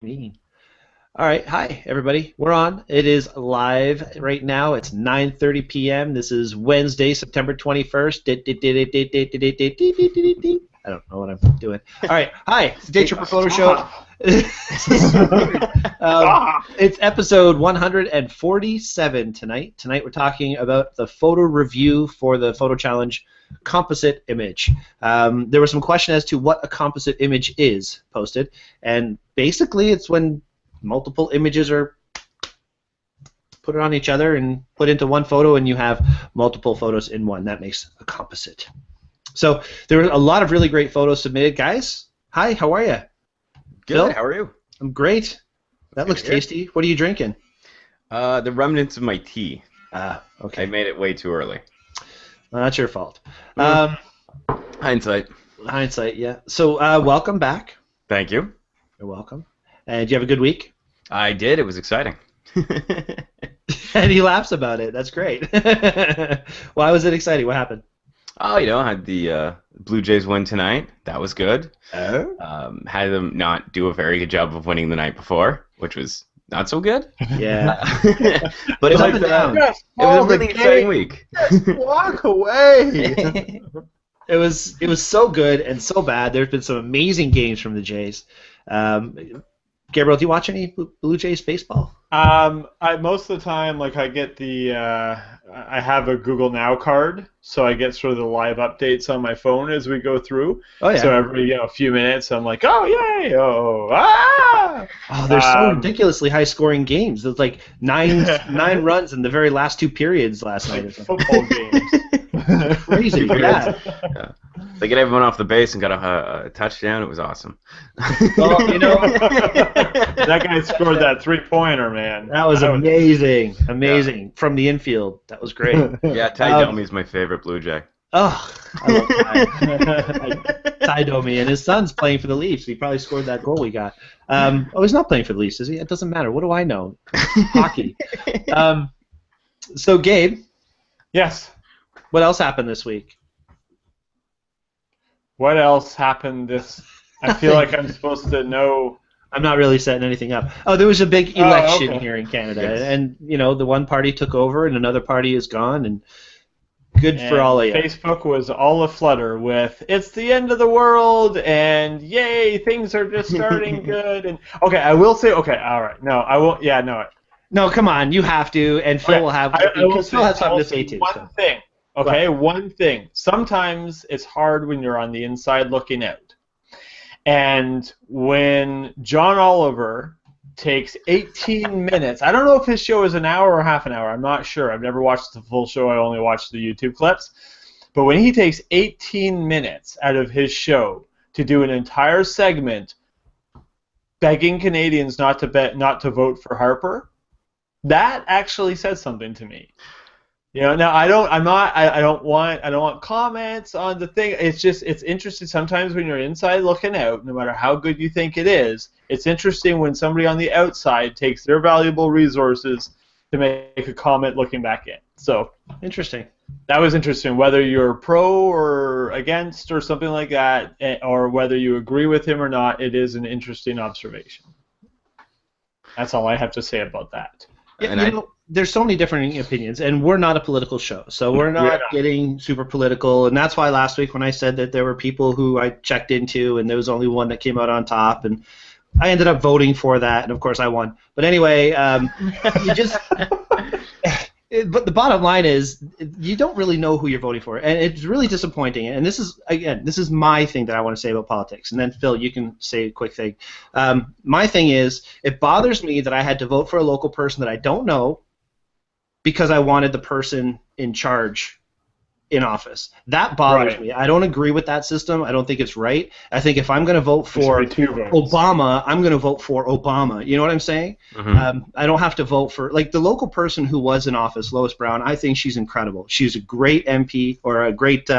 Me. All right, hi everybody. We're on. It is live right now. It's 9:30 p.m. This is Wednesday, September 21st. I don't know what I'm doing. All right, hi. It's the Daytripper Photo Show. It's episode 147 tonight. Tonight we're talking about the photo review for the photo challenge Composite Image. There was some question as to what a composite image is posted, and basically it's when multiple images are put on each other and put into one photo, and you have multiple photos in one. That makes a composite. So there were a lot of really great photos submitted. Guys, hi, how are you? Good, Phil? how are you? I'm great. That looks tasty. What are you drinking? The remnants of my tea. Okay. I made it way too early. Well, that's your fault. Hindsight. Hindsight, yeah. So welcome back. Thank you. You're welcome. And do you have a good week? I did. It was exciting. And he laughs about it. That's great. Why was it exciting? What happened? Oh, I had the Blue Jays win tonight. That was good. Oh? Had them not do a very good job of winning the night before, which was not so good. Yeah. But It's it up and down. it was a really exciting week. Walk away. It was so good and so bad. There's been some amazing games from the Jays. Gabriel, do you watch any Blue Jays baseball? I most of the time, like I get the, I have a Google Now card, so I get sort of the live updates on my phone as we go through. Oh yeah. So every few minutes, I'm like, oh yay, oh ah. Oh, they're so ridiculously high-scoring games. There's like nine runs in the very last two periods last night. Like football games. Crazy, yeah. They get everyone off the base and got a touchdown. It was awesome. Well, that guy scored that 3-pointer, man. that was amazing, amazing from the infield. That was great. Yeah, Ty Domi's my favorite Blue Jay. Oh, I love Ty Domi, and his son's playing for the Leafs. He probably scored that goal we got. Oh, he's not playing for the Leafs, is he? It doesn't matter. What do I know? Hockey. So, Gabe. Yes. What else happened this week? What else happened this? I feel like I'm supposed to know. I'm not really setting anything up. Oh, there was a big election here in Canada, Yes. and the one party took over, and another party is gone, and good for all of you. Facebook was all aflutter with "It's the end of the world" and "Yay, things are just starting good." And okay, I will say, okay, all right, no, I won't. Yeah, no. No, come on, you have to, and Phil will have. Phil has something to say too. One thing, okay, one thing. Sometimes it's hard when you're on the inside looking out. And when John Oliver takes 18 minutes, I don't know if his show is an hour or half an hour, I'm not sure. I've never watched the full show, I only watched the YouTube clips. But when he takes 18 minutes out of his show to do an entire segment begging Canadians not to vote for Harper, that actually says something to me. Now I don't want comments on the thing. It's interesting sometimes when you're inside looking out, no matter how good you think it is, it's interesting when somebody on the outside takes their valuable resources to make a comment looking back in. So Interesting. that was interesting, whether you're pro or against or something like that, or whether you agree with him or not, it is an interesting observation. That's all I have to say about that. Yeah, there's so many different opinions, and we're not a political show, so we're not getting super political, and that's why last week when I said that there were people who I checked into, and there was only one that came out on top, and I ended up voting for that, and of course I won. But anyway, you just... But the bottom line is, you don't really know who you're voting for, and it's really disappointing. And this is my thing that I want to say about politics. And then Phil, you can say a quick thing. My thing is, it bothers me that I had to vote for a local person that I don't know because I wanted the person in charge in office. That bothers me. I don't agree with that system. I don't think it's right. I think if I'm going to vote for Obama, I'm going to vote for Obama. You know what I'm saying? Mm-hmm. I don't have to vote for, like, the local person who was in office, Lois Brown. I think she's incredible. She's a great MP or a great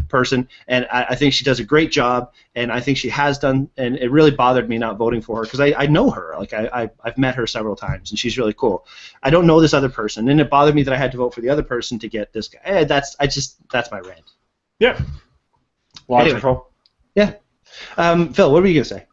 person, and I think she does a great job, and I think she has done, and it really bothered me not voting for her because I know her. Like, I've met her several times, and she's really cool. I don't know this other person, and it bothered me that I had to vote for the other person to get this guy. That's my rant. Yeah. Logical. Anyway, yeah. Phil, what were you going to say?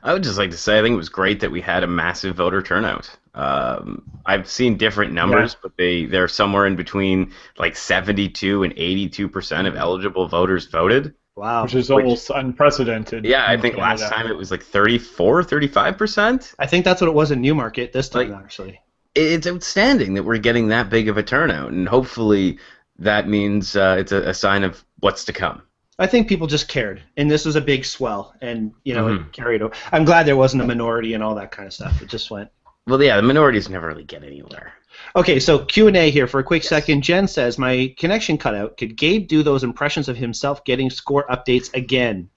I would just like to say I think it was great that we had a massive voter turnout. I've seen different numbers, but they're somewhere in between like 72 and 82% of eligible voters voted. Wow. Which is almost unprecedented. Yeah, I think Canada. last time it was like 34, 35%. I think that's what it was in Newmarket this time, actually. It's outstanding that we're getting that big of a turnout, and hopefully that means it's a sign of what's to come. I think people just cared, and this was a big swell, and it carried over. I'm glad there wasn't a minority and all that kind of stuff. It just went. Well, yeah, the minorities never really get anywhere. Okay, so Q&A here for a quick second. Jen says, my connection cut out. Could Gabe do those impressions of himself getting score updates again?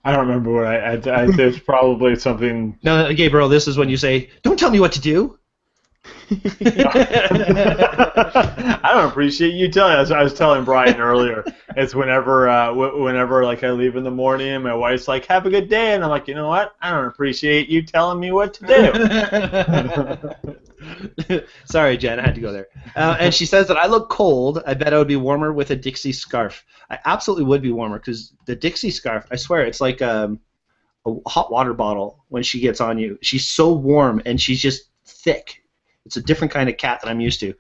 I don't remember what I there's probably something. No, Gabriel, this is when you say, don't tell me what to do. I don't appreciate you telling us. I was telling Brian earlier. It's whenever like I leave in the morning and my wife's like, "Have a good day," and I'm like, you know what? I don't appreciate you telling me what to do. Sorry, Jen, I had to go there. And she says that I look cold. I bet I would be warmer with a Dixie scarf. I absolutely would be warmer because the Dixie scarf, I swear, it's like a hot water bottle when she gets on you. She's so warm and she's just thick. It's a different kind of cat that I'm used to.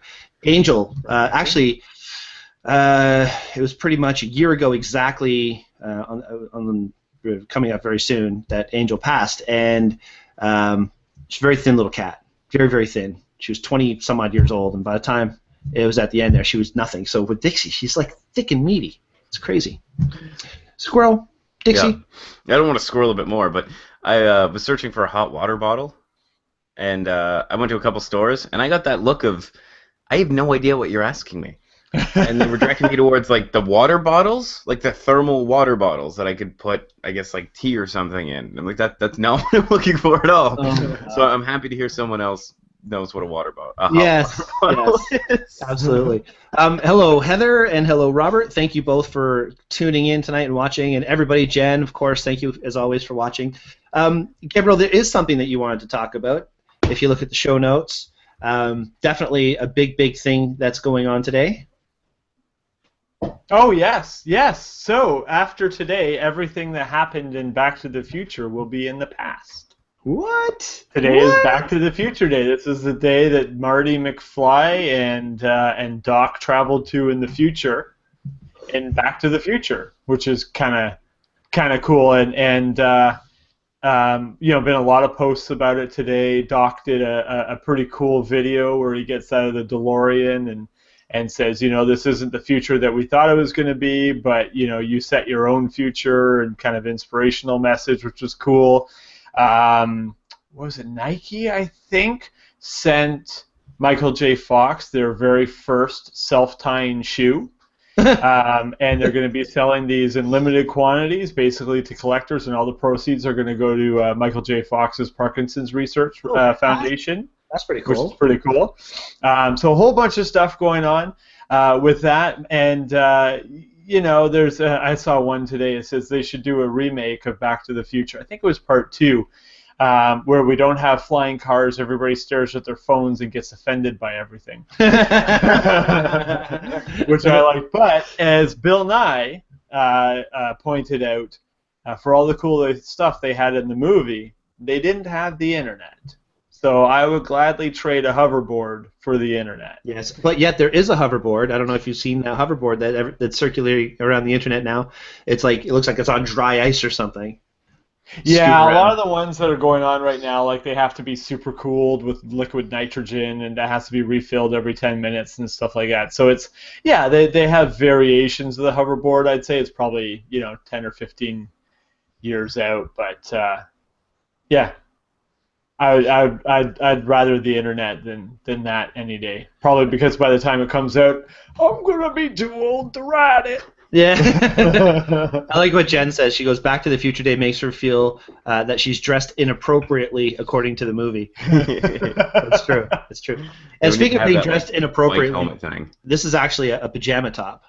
Angel, actually, it was pretty much a year ago exactly, coming up very soon, that Angel passed, and she's a very thin little cat, very, very thin. She was 20-some-odd years old, and by the time it was at the end there, she was nothing. So with Dixie, she's like thick and meaty. It's crazy. Squirrel, Dixie. Yeah. I don't want to squirrel a bit more, but I was searching for a hot water bottle. And I went to a couple stores, and I got that look of, I have no idea what you're asking me. And they were directing me towards, like, the water bottles, like the thermal water bottles that I could put, I guess, like tea or something in. And I'm like, that's not what I'm looking for at all. So I'm happy to hear someone else knows what a water bottle yes, absolutely. Hello, Heather, and hello, Robert. Thank you both for tuning in tonight and watching. And everybody, Jen, of course, thank you, as always, for watching. Gabriel, there is something that you wanted to talk about. If you look at the show notes, definitely a big thing that's going on today. Oh, yes. So, after today, everything that happened in Back to the Future will be in the past. What? Today is Back to the Future Day. This is the day that Marty McFly and Doc traveled to in the future in Back to the Future, which is kind of cool. And been a lot of posts about it today. Doc did a pretty cool video where he gets out of the DeLorean and says, this isn't the future that we thought it was going to be, but, you set your own future, and kind of inspirational message, which was cool. What was it, Nike, I think, sent Michael J. Fox their very first self-tying shoe. And they're going to be selling these in limited quantities, basically to collectors, and all the proceeds are going to go to Michael J. Fox's Parkinson's Research Foundation. That's pretty cool. Which is pretty cool. So a whole bunch of stuff going on with that, and there's I saw one today. It says they should do a remake of Back to the Future. I think it was part 2. Where we don't have flying cars, everybody stares at their phones and gets offended by everything. Which I like. But as Bill Nye pointed out, for all the cool stuff they had in the movie, they didn't have the internet. So I would gladly trade a hoverboard for the internet. Yes, but yet there is a hoverboard. I don't know if you've seen that hoverboard that's circulating around the internet now. It looks like it's on dry ice or something. Yeah, a lot of the ones that are going on right now, like they have to be super cooled with liquid nitrogen, and that has to be refilled every 10 minutes and stuff like that. So it's, they have variations of the hoverboard. I'd say it's probably 10 or 15 years out, but I'd rather the internet than that any day. Probably because by the time it comes out, I'm gonna be too old to ride it. Yeah. I like what Jen says. She goes, Back to the Future Day makes her feel that she's dressed inappropriately according to the movie. That's true. It's true. And speaking of being dressed inappropriately, this is actually a pajama top.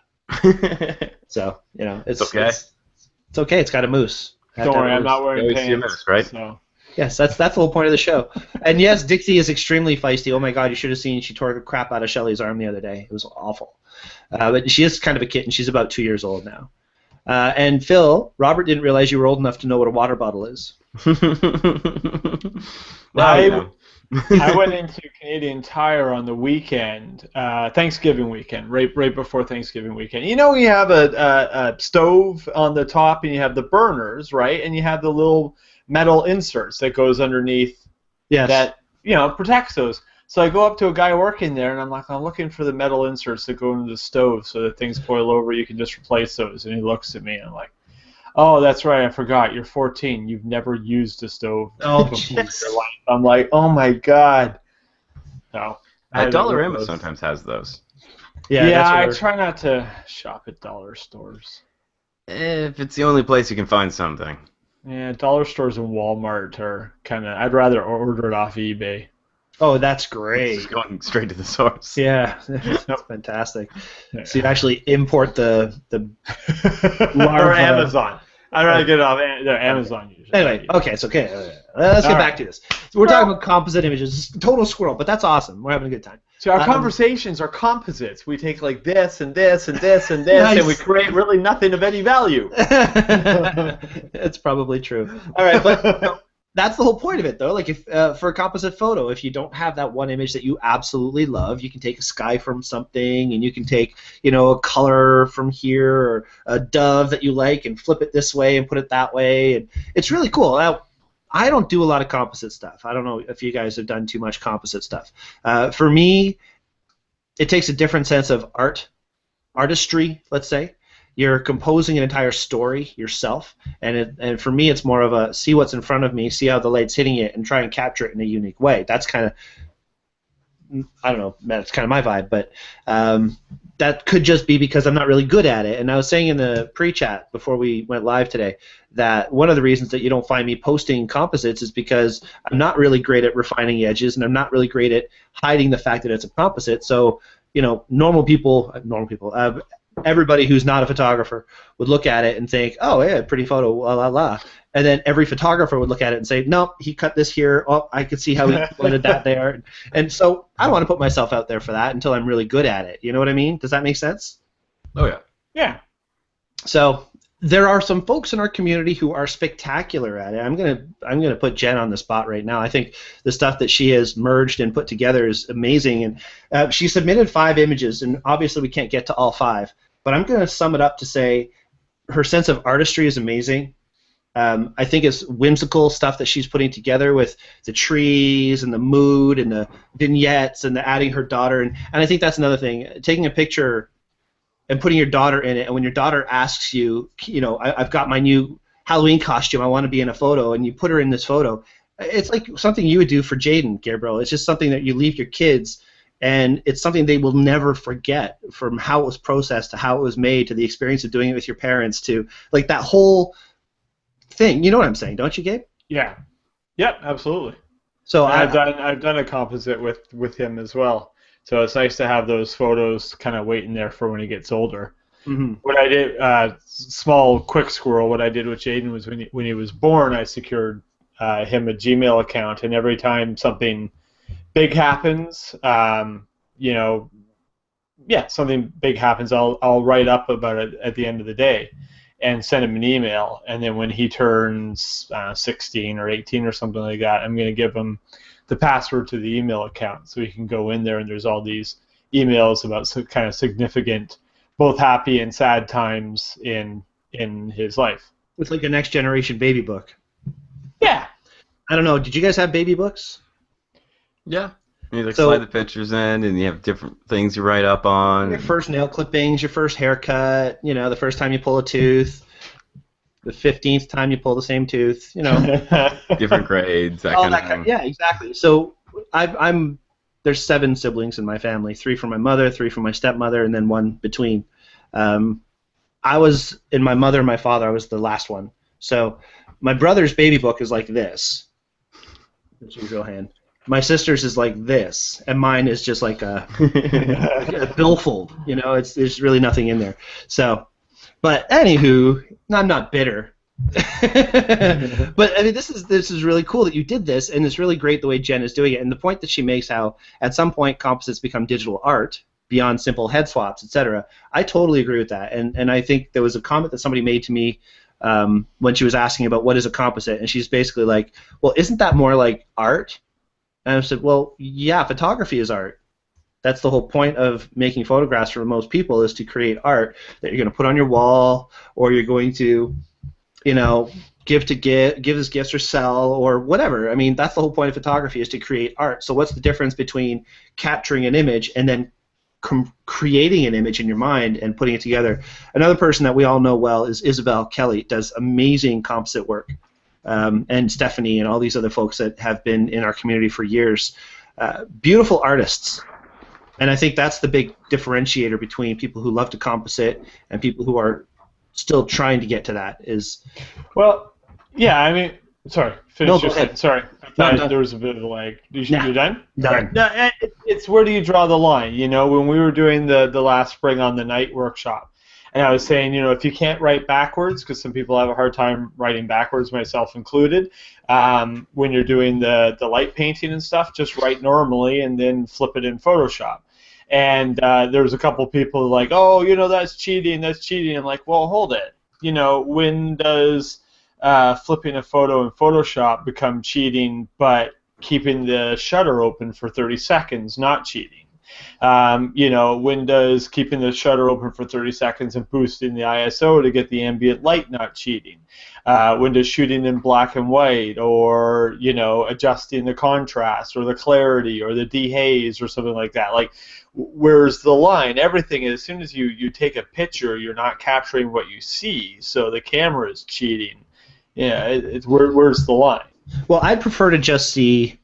So, it's okay. It's okay. It's got a moose. Don't worry, I'm not wearing pants. Moose, right? So. Yes, that's the whole point of the show. And yes, Dixie is extremely feisty. Oh my God, you should have seen she tore the crap out of Shelley's arm the other day. It was awful. But she is kind of a kitten. She's about 2 years old now. And Phil, Robert didn't realize you were old enough to know what a water bottle is. I went into Canadian Tire on the weekend, Thanksgiving weekend, right before Thanksgiving weekend. You know, you have a stove on the top, and you have the burners, right? And you have the little metal inserts that goes underneath that, protects those. So I go up to a guy working there, and I'm looking for the metal inserts that go into the stove so that things boil over, you can just replace those. And he looks at me, and I'm like, oh, that's right, I forgot. You're 14. You've never used a stove before in your life. I'm like, oh my God. No. Dollar Image sometimes has those. Yeah, I try not to shop at dollar stores. If it's the only place you can find something. Yeah, dollar stores and Walmart are kind of. I'd rather order it off eBay. Oh, that's great. Just going straight to the source. Yeah, that's fantastic. So you actually import the or Amazon. I'd rather get it off Amazon usually. Anyway, okay, it's okay. Let's get back to this. So we're talking about composite images. Total squirrel, but that's awesome. We're having a good time. So our conversations are composites. We take like this and this and this and this, nice. And we create really nothing of any value. That's probably true. All right, but that's the whole point of it, though. Like, if for a composite photo, if you don't have that one image that you absolutely love, you can take a sky from something, and you can take, a color from here, or a dove that you like, and flip it this way and put it that way, and it's really cool. Now, I don't do a lot of composite stuff. I don't know if you guys have done too much composite stuff. For me, it takes a different sense of artistry, let's say. You're composing an entire story yourself, and for me, it's more of a see what's in front of me, see how the light's hitting it, and try and capture it in a unique way. That's kind of, I don't know, that's kind of my vibe, but that could just be because I'm not really good at it. And I was saying in the pre-chat before we went live today that one of the reasons that you don't find me posting composites is because I'm not really great at refining edges, and I'm not really great at hiding the fact that it's a composite. So, normal people, everybody who's not a photographer would look at it and think, oh, yeah, pretty photo, la, la, la. And then every photographer would look at it and say, no, he cut this here. Oh, I could see how he wanted that there. And so I don't want to put myself out there for that until I'm really good at it. You know what I mean? Does that make sense? Oh, yeah. Yeah. So there are some folks in our community who are spectacular at it. I'm gonna put Jen on the spot right now. I think the stuff that she has merged and put together is amazing. And she submitted 5 images, and obviously we can't get to all 5. But I'm going to sum it up to say her sense of artistry is amazing. I think it's whimsical stuff that she's putting together with the trees and the mood and the vignettes and the adding her daughter. And I think that's another thing. Taking a picture and putting your daughter in it, and when your daughter asks you, I've got my new Halloween costume, I want to be in a photo, and you put her in this photo, it's like something you would do for Jaden, Gabriel. It's just something that you leave your kids. And it's something they will never forget, from how it was processed to how it was made to the experience of doing it with your parents to like that whole thing. You know what I'm saying, don't you, Gabe? Yeah. Yep, absolutely. So I've done a composite with him as well. So it's nice to have those photos kind of waiting there for when he gets older. Mm-hmm. What I did, small quick squirrel. What I did with Jaden was when he was born, I secured him a Gmail account, and every time something big happens, something big happens, I'll write up about it at the end of the day and send him an email. And then when he turns 16 or 18 or something like that, I'm going to give him the password to the email account so he can go in there, and there's all these emails about kind of significant, both happy and sad times in his life. It's like a next generation baby book. Yeah. I don't know. Did you guys have baby books? Yeah. You slide the pictures in, and you have different things you write up on. Your first nail clippings, your first haircut, the first time you pull a tooth, the 15th time you pull the same tooth, Different grades, that kind of thing. Yeah, exactly. So there's 7 siblings in my family, 3 from my mother, 3 from my stepmother, and then 1 between. I was, in my mother and my father, I was the last one. So my brother's baby book is like this. There's your real hand. My sister's is like this, and mine is just like a billfold. There's really nothing in there. So, but anywho, I'm not bitter. But I mean, this is really cool that you did this, and it's really great the way Jen is doing it. And the point that she makes, how at some point composites become digital art, beyond simple head swaps, etc. I totally agree with that, and I think there was a comment that somebody made to me when she was asking about what is a composite, and she's basically like, well, isn't that more like art? And I said, well, yeah, photography is art. That's the whole point of making photographs for most people, is to create art that you're going to put on your wall, or you're going to, give as gifts or sell or whatever. I mean, that's the whole point of photography, is to create art. So what's the difference between capturing an image and then creating an image in your mind and putting it together? Another person that we all know well is Isabel Kelly. Does amazing composite work, and Stephanie and all these other folks that have been in our community for years. Beautiful artists. And I think that's the big differentiator between people who love to composite and people who are still trying to get to that. Well, yeah, I mean, sorry, finish No, your go ahead. sentence. Sorry, I thought there was a bit of a lag. You're done? Done. No, it's where do you draw the line? When we were doing the last Spring on the Night workshop, and I was saying, if you can't write backwards, because some people have a hard time writing backwards, myself included, when you're doing the light painting and stuff, just write normally and then flip it in Photoshop. And there was a couple people like, oh, that's cheating, that's cheating. I'm like, well, hold it. When does flipping a photo in Photoshop become cheating, but keeping the shutter open for 30 seconds not cheating? When does keeping the shutter open for 30 seconds and boosting the ISO to get the ambient light not cheating? When does shooting in black and white, or adjusting the contrast or the clarity or the dehaze or something like that? Like, where's the line? Everything, as soon as you take a picture, you're not capturing what you see, so the camera is cheating. Yeah, where's the line? Well, I'd prefer to just see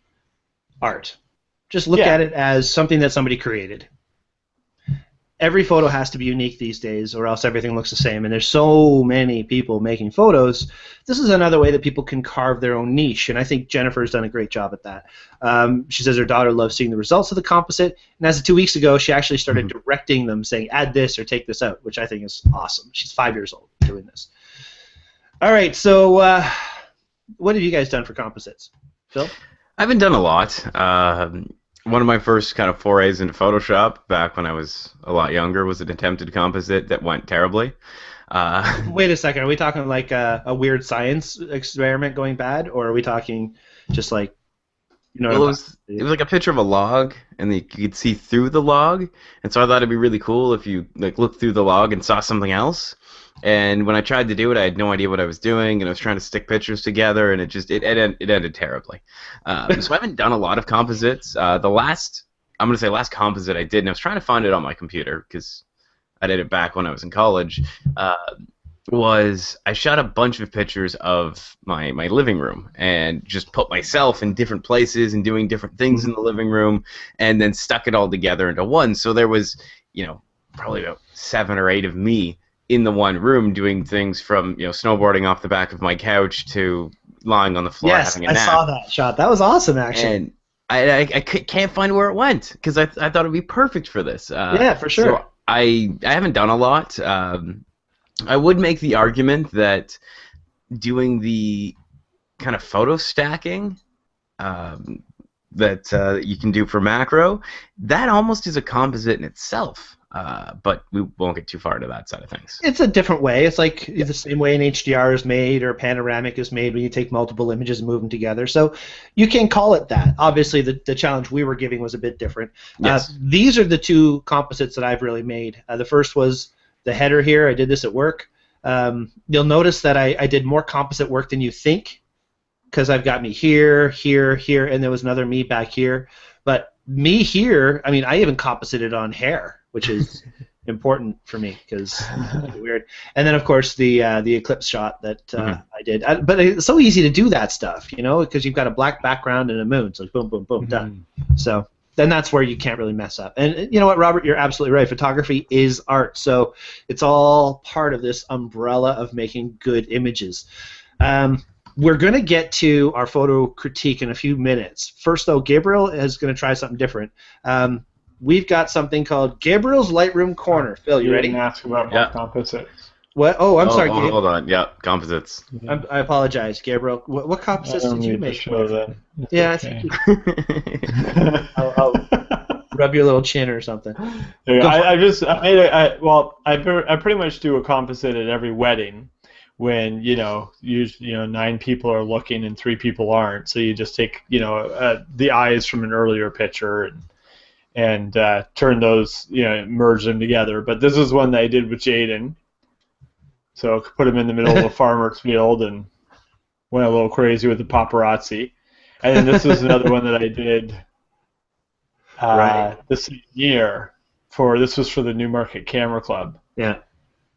art. Just look at it as something that somebody created. Every photo has to be unique these days, or else everything looks the same. And there's so many people making photos. This is another way that people can carve their own niche, and I think Jennifer's done a great job at that. She says her daughter loves seeing the results of the composite, and as of 2 weeks ago, she actually started directing them, saying, add this or take this out, which I think is awesome. She's 5 years old doing this. All right, so what have you guys done for composites? Phil? I haven't done a lot. One of my first kind of forays into Photoshop back when I was a lot younger was an attempted composite that went terribly. Wait a second. Are we talking like a weird science experiment going bad, or are we talking just like, Well, it was like a picture of a log, and you could see through the log, and so I thought it'd be really cool if you looked through the log and saw something else. And when I tried to do it, I had no idea what I was doing, and I was trying to stick pictures together, and it ended terribly. So I haven't done a lot of composites. The last composite I did, and I was trying to find it on my computer because I did it back when I was in college, was I shot a bunch of pictures of my living room and just put myself in different places and doing different things in the living room, and then stuck it all together into one. So there was, probably about 7 or 8 of me in the one room doing things from snowboarding off the back of my couch to lying on the floor having a nap. Yes, I saw that shot. That was awesome, actually. And I can't find where it went because I thought it would be perfect for this. Yeah, for sure. So I haven't done a lot. I would make the argument that doing the kind of photo stacking that you can do for macro, that almost is a composite in itself. But we won't get too far into that side of things. It's a different way. It's like the same way an HDR is made or panoramic is made when you take multiple images and move them together. So you can call it that. Obviously, the challenge we were giving was a bit different. Yes. These are the 2 composites that I've really made. The first was the header here. I did this at work. You'll notice that I did more composite work than you think, because I've got me here, here, here, and there was another me back here. But me here, I mean, I even composited on hair, which is important for me because it's weird. And then, of course, the eclipse shot that I did. But it's so easy to do that stuff, because you've got a black background and a moon. So boom, boom, boom, done. So then that's where you can't really mess up. And you know what, Robert, you're absolutely right. Photography is art. So it's all part of this umbrella of making good images. We're going to get to our photo critique in a few minutes. First, though, Gabriel is going to try something different. We've got something called Gabriel's Lightroom Corner. Phil, you ready? Didn't ask about my composites. What? Oh, I'm sorry. Hold on. Yeah, composites. I apologize, Gabriel. What composites did you make? Show that. Yeah, okay. I think Rub your little chin or something. I pretty much do a composite at every wedding when, usually, 9 people are looking and 3 people aren't. So you just take, the eyes from an earlier picture and turn those, merge them together. But this is one that I did with Jaden. So put him in the middle of a farmer's field and went a little crazy with the paparazzi. And then this was another one that I did this year. This was for the Newmarket Camera Club. Yeah.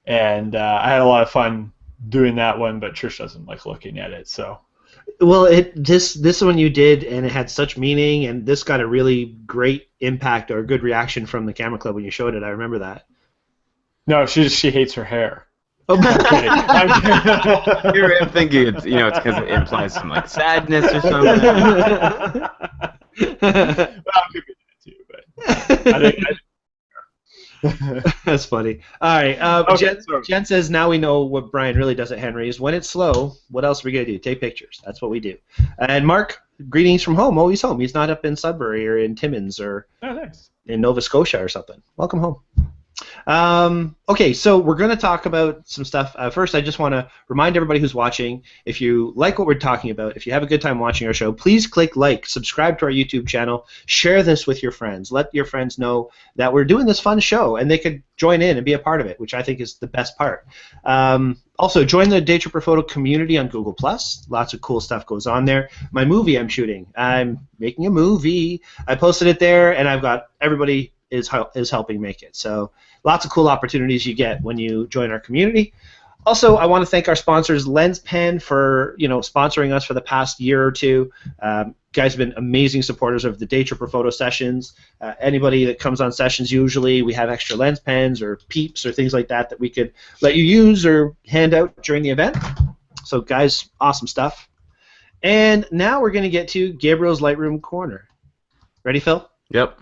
And I had a lot of fun doing that one, but Trish doesn't like looking at it, so. Well, this one you did, and it had such meaning, and this got a really great impact or good reaction from the camera club when you showed it. I remember that. No, she hates her hair. Oh, I'm thinking it's because it implies some like sadness or something. Well, I'll give you that too, but I think. That's funny. All right. Jen says, now we know what Brian really does at Henry's. When it's slow, what else are we going to do? Take pictures. That's what we do. And Mark, greetings from home. Oh, he's home. He's not up in Sudbury or in Timmins or in Nova Scotia or something. Welcome home. Okay, so we're going to talk about some stuff. First, I just want to remind everybody who's watching, if you like what we're talking about, if you have a good time watching our show, please click like, subscribe to our YouTube channel, share this with your friends. Let your friends know that we're doing this fun show, and they could join in and be a part of it, which I think is the best part. Also, join the Daytripper Photo community on Google+. Lots of cool stuff goes on there. My movie I'm shooting. I'm making a movie. I posted it there, and I've got everybody is helping make it. So lots of cool opportunities you get when you join our community. Also, I want to thank our sponsors, LensPen, for sponsoring us for the past year or two. Guys have been amazing supporters of the Daytripper Photo Sessions. Anybody that comes on sessions, usually we have extra lens pens or peeps or things like that we could let you use or hand out during the event. So guys, awesome stuff. And now we're going to get to Gabriel's Lightroom Corner. Ready, Phil? Yep.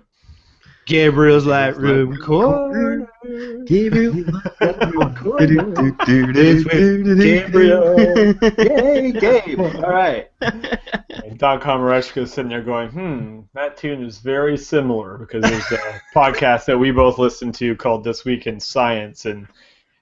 Gabriel's Lightroom Corner. Gabriel's Lightroom Corner. It's with Gabriel. Yay, Gabe. All right. And Don Komarechka is sitting there going, that tune is very similar, because there's a podcast that we both listen to called This Week in Science, and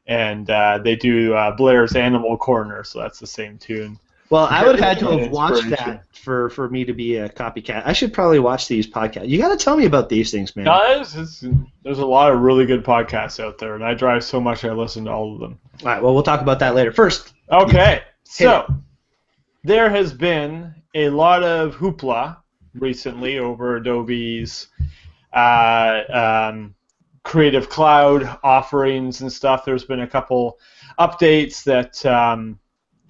they do Blair's Animal Corner, so that's the same tune. Well, I would have had to have watched that for me to be a copycat. I should probably watch these podcasts. You got to tell me about these things, man. There's a lot of really good podcasts out there, and I drive so much I listen to all of them. All right, well, we'll talk about that later. First. Okay, so there has been a lot of hoopla recently over Adobe's Creative Cloud offerings and stuff. There's been a couple updates that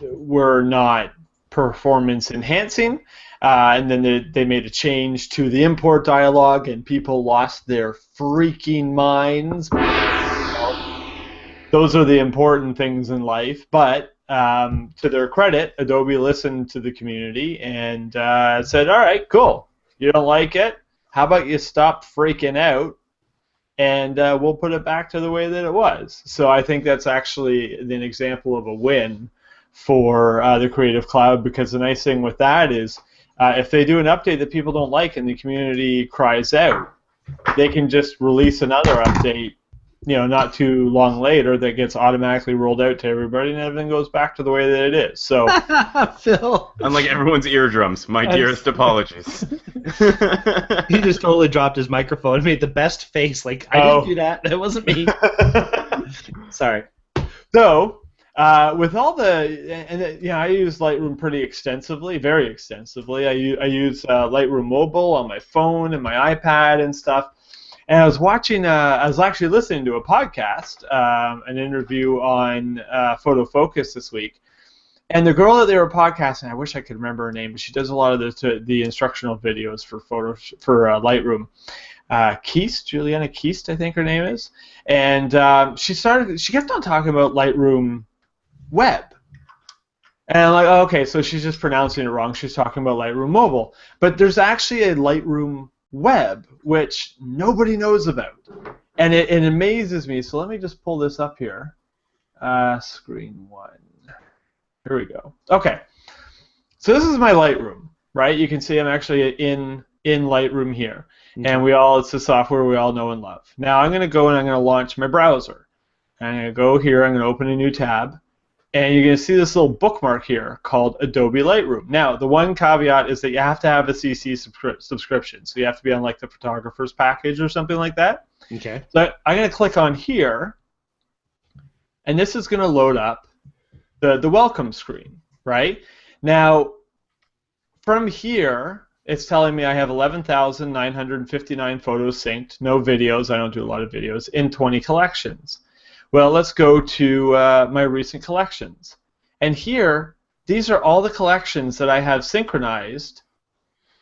were not performance enhancing, and then they made a change to the import dialog, and people lost their freaking minds. Those are the important things in life, but to their credit, Adobe listened to the community and said, all right, cool, you don't like it, how about you stop freaking out, and we'll put it back to the way that it was. So I think that's actually an example of a win for the Creative Cloud, because the nice thing with that is if they do an update that people don't like and the community cries out, they can just release another update, not too long later, that gets automatically rolled out to everybody, and everything goes back to the way that it is. So, Phil, unlike everyone's eardrums, my dearest apologies. He just totally dropped his microphone and made the best face. Like, I didn't do that. That wasn't me. Sorry. So, with all I use Lightroom pretty extensively, very extensively. I use Lightroom Mobile on my phone and my iPad and stuff. And I was actually listening to a podcast, an interview on Photo Focus this week. And the girl that they were podcasting, I wish I could remember her name, but she does a lot of the instructional videos for Lightroom. Juliana Keist, I think her name is. And she kept on talking about Lightroom Web. And I'm like, oh, okay, so she's just pronouncing it wrong. She's talking about Lightroom Mobile. But there's actually a Lightroom Web, which nobody knows about. And it amazes me. So let me just pull this up here. Screen one. Here we go. Okay. So this is my Lightroom, right? You can see I'm actually in in Lightroom here. Okay. And it's the software we all know and love. Now I'm going to go and I'm going to launch my browser. I'm going to go here, I'm going to open a new tab, and you're going to see this little bookmark here called Adobe Lightroom. Now, the one caveat is that you have to have a CC subscription, so you have to be on like the photographer's package or something like that. Okay. So I'm going to click on here, and this is going to load up the welcome screen, right? Now, from here, it's telling me I have 11,959 photos synced, no videos, I don't do a lot of videos, in 20 collections. Well, let's go to my recent collections. And here, these are all the collections that I have synchronized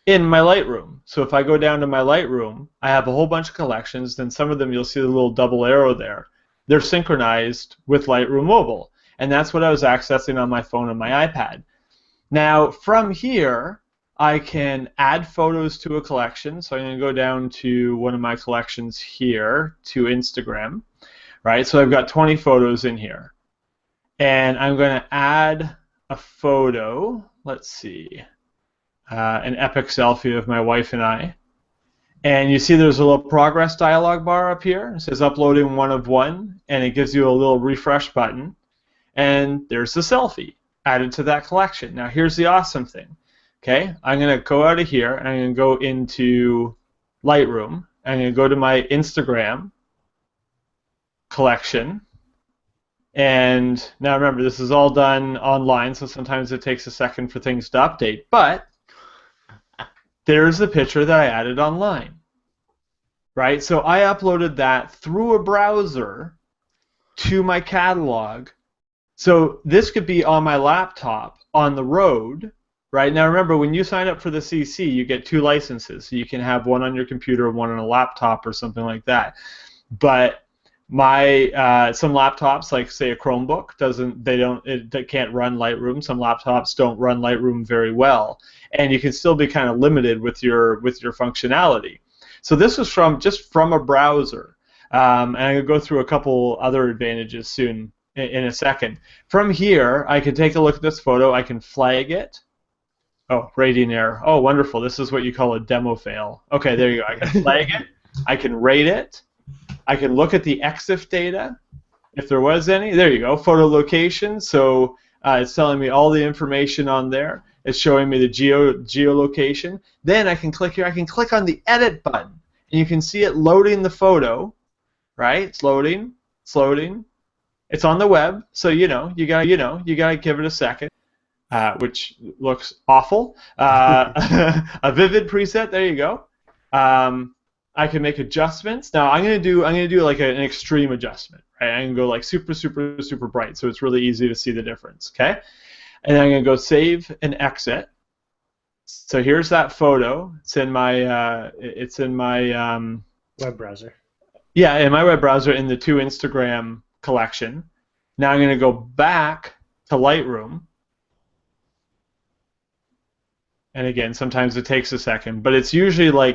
in my Lightroom. So if I go down to my Lightroom, I have a whole bunch of collections, then some of them you'll see the little double arrow there. They're synchronized with Lightroom Mobile. And that's what I was accessing on my phone and my iPad. Now, from here, I can add photos to a collection. So I'm going to go down to one of my collections here, to Instagram. Right, so I've got 20 photos in here. And I'm going to add a photo. Let's see. An epic selfie of my wife and I. And you see there's a little progress dialog bar up here. It says uploading 1 of 1, and it gives you a little refresh button. And there's the selfie added to that collection. Now here's the awesome thing. Okay, I'm going to go out of here, and I'm going to go into Lightroom. I'm going to go to my Instagram collection, and now remember, this is all done online, so sometimes it takes a second for things to update, but there's the picture that I added online, right? So I uploaded that through a browser to my catalog, so this could be on my laptop on the road, right? Now remember, when you sign up for the CC, you get 2 licenses, so you can have one on your computer and one on a laptop or something like that, but some laptops, like say a Chromebook, they can't run Lightroom. Some laptops don't run Lightroom very well, and you can still be kind of limited with your functionality. So this was just from a browser, and I'm gonna go through a couple other advantages soon in a second. From here, I can take a look at this photo. I can flag it. Oh, rating error. Oh, wonderful. This is what you call a demo fail. Okay, there you go. I can flag it. I can rate it. I can look at the EXIF data, if there was any. There you go, photo location. So it's telling me all the information on there. It's showing me the geolocation. Then I can click here. I can click on the edit button, and you can see it loading the photo. Right? It's loading. It's loading. It's on the web, so you gotta give it a second. Which looks awful. A vivid preset. There you go. I can make adjustments. Now I'm gonna do like an extreme adjustment. Right? I'm gonna go like super, super, super bright, so it's really easy to see the difference. Okay, and then I'm gonna go save and exit. So here's that photo. It's in my web browser. Yeah, in my web browser in the To Instagram collection. Now I'm gonna go back to Lightroom. And again, sometimes it takes a second, but it's usually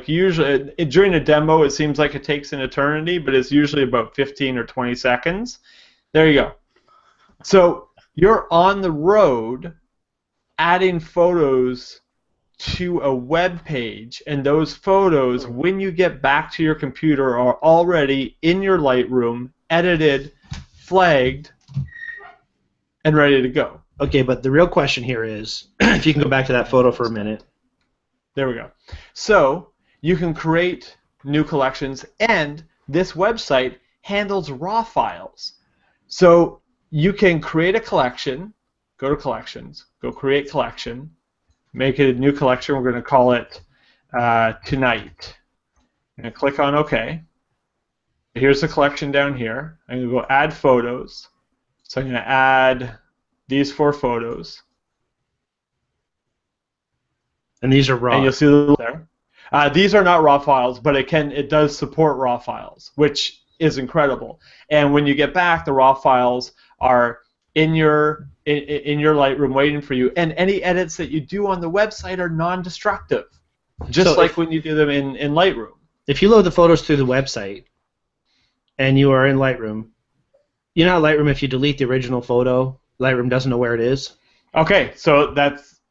during a demo, it seems like it takes an eternity, but it's usually about 15 or 20 seconds. There you go. So you're on the road adding photos to a web page, and those photos, when you get back to your computer, are already in your Lightroom, edited, flagged, and ready to go. Okay, but the real question here is, if you can go back to that photo for a minute. There we go. So you can create new collections, and this website handles raw files. So you can create a collection, go to collections, go create collection, make it a new collection. We're going to call it Tonight. I'm going to click on OK. Here's the collection down here. I'm going to go add photos. So I'm going to add these 4 photos. And these are raw. And you'll see the there. These are not raw files, but it does support raw files, which is incredible. And when you get back, the raw files are in your Lightroom waiting for you. And any edits that you do on the website are non-destructive, just like when you do them in Lightroom. If you load the photos through the website and you are in Lightroom, you know how Lightroom, if you delete the original photo, Lightroom doesn't know where it is? Okay, so that's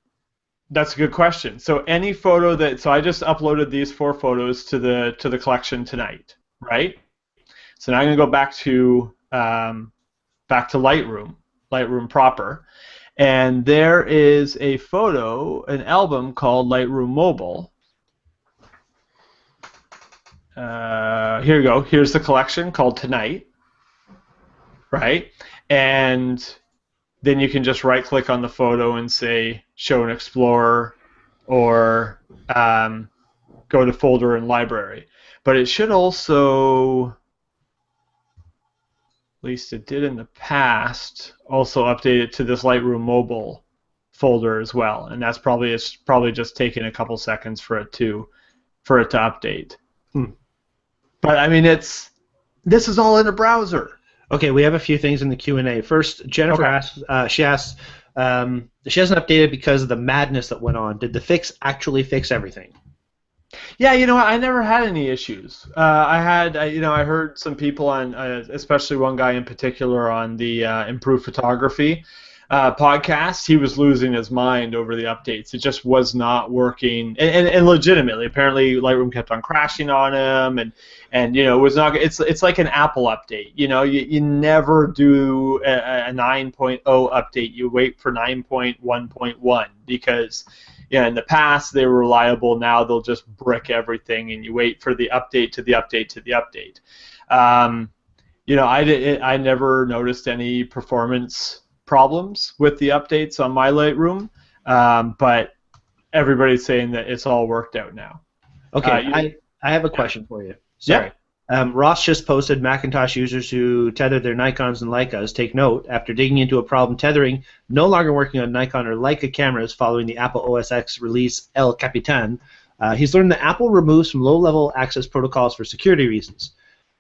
That's a good question. So any photo so I just uploaded these 4 photos to the collection tonight, right? So now I'm going to go back to Lightroom proper, and there is a photo, an album called Lightroom Mobile. Here you go. Here's the collection called Tonight, right? And then you can just right-click on the photo and say Show and Explore, or go to Folder and Library. But it should also, at least it did in the past, also update it to this Lightroom Mobile folder as well. And it's probably just taking a couple seconds for it to update. But I mean, this is all in a browser. Okay, we have a few things in the Q&A. First, Jennifer asks, she asks, she hasn't updated because of the madness that went on. Did the fix actually fix everything? Yeah, you know what? I never had any issues. I heard some people on, especially one guy in particular on the Improved Photography podcast. He was losing his mind over the updates. It just was not working, and legitimately. Apparently, Lightroom kept on crashing on him, and it was not. It's like an Apple update. You never do a 9.0 update. You wait for 9.1.1 because. Yeah, in the past they were reliable. Now they'll just brick everything, and you wait for the update to the update to the update. I never noticed any performance problems with the updates on my Lightroom, but everybody's saying that it's all worked out now. Okay, I have a question for you. Sorry. Yeah. Ross just posted Macintosh users who tether their Nikons and Leicas take note after digging into a problem tethering no longer working on Nikon or Leica cameras following the Apple OS X release El Capitan. He's learned that Apple removes some low-level access protocols for security reasons.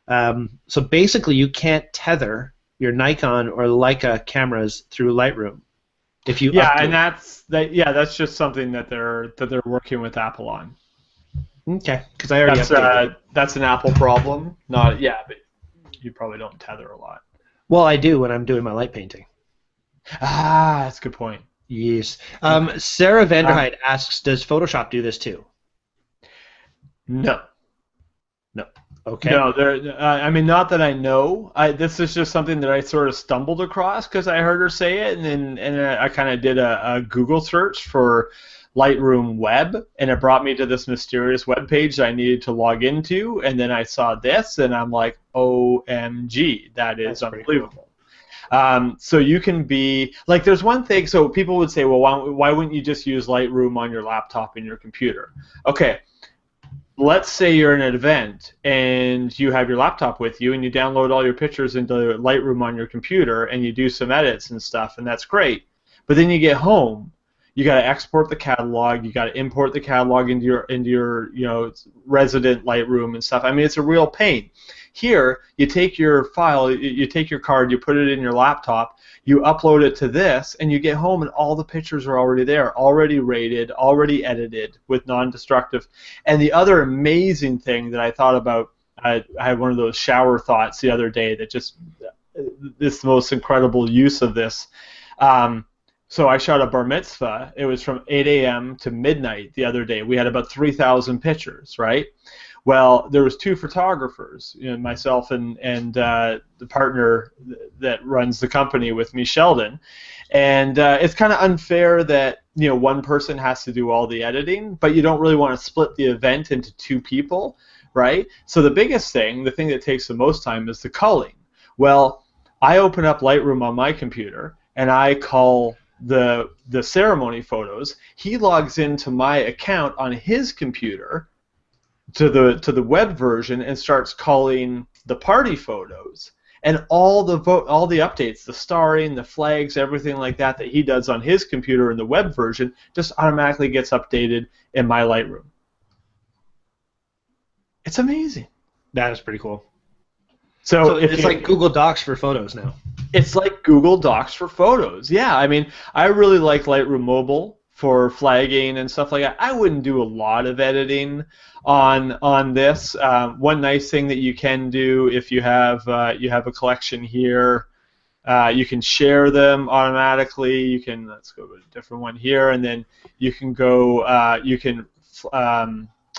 So basically, you can't tether your Nikon or Leica cameras through Lightroom. If you and that's just something that they're working with Apple on. Okay, because I already that's an Apple problem. But you probably don't tether a lot. Well, I do when I'm doing my light painting. That's a good point. Yes. Sarah Vanderheid asks, does Photoshop do this too? No. Okay. No, not that I know. This is just something that I sort of stumbled across because I heard her say it, and I kind of did a Google search for Lightroom Web, and it brought me to this mysterious web page I needed to log into, and then I saw this, and I'm like, OMG, that's unbelievable. Cool. So you can be, like, there's one thing, so people would say, well, why wouldn't you just use Lightroom on your laptop and your computer? Okay, let's say you're in an event, and you have your laptop with you, and you download all your pictures into Lightroom on your computer, and you do some edits and stuff, and that's great. But then you get home, you got to export the catalog. You got to import the catalog into your resident Lightroom and stuff. I mean, it's a real pain. Here, you take your file, you take your card, you put it in your laptop, you upload it to this, and you get home, and all the pictures are already there, already rated, already edited with non-destructive. And the other amazing thing that I thought about, I had one of those shower thoughts the other day that just this most incredible use of this. So I shot a bar mitzvah. It was from 8 a.m. to midnight the other day. We had about 3,000 pictures, right? Well, there was 2 photographers, myself and the partner that runs the company with me, Sheldon. And it's kind of unfair that one person has to do all the editing, but you don't really want to split the event into 2 people, right? So the biggest thing, the thing that takes the most time, is the culling. Well, I open up Lightroom on my computer, and I cull the ceremony photos. He logs into my account on his computer to the web version and starts culling the party photos, and all the updates, the starring, the flags, everything like that he does on his computer in the web version just automatically gets updated in my Lightroom. It's amazing. That is pretty cool. So it's like Google Docs for photos now. It's like Google Docs for photos. Yeah, I mean, I really like Lightroom Mobile for flagging and stuff like that. I wouldn't do a lot of editing on this. One nice thing that you can do if you have a collection here, You can share them automatically. You can, let's go to a different one here, and then you can go, you can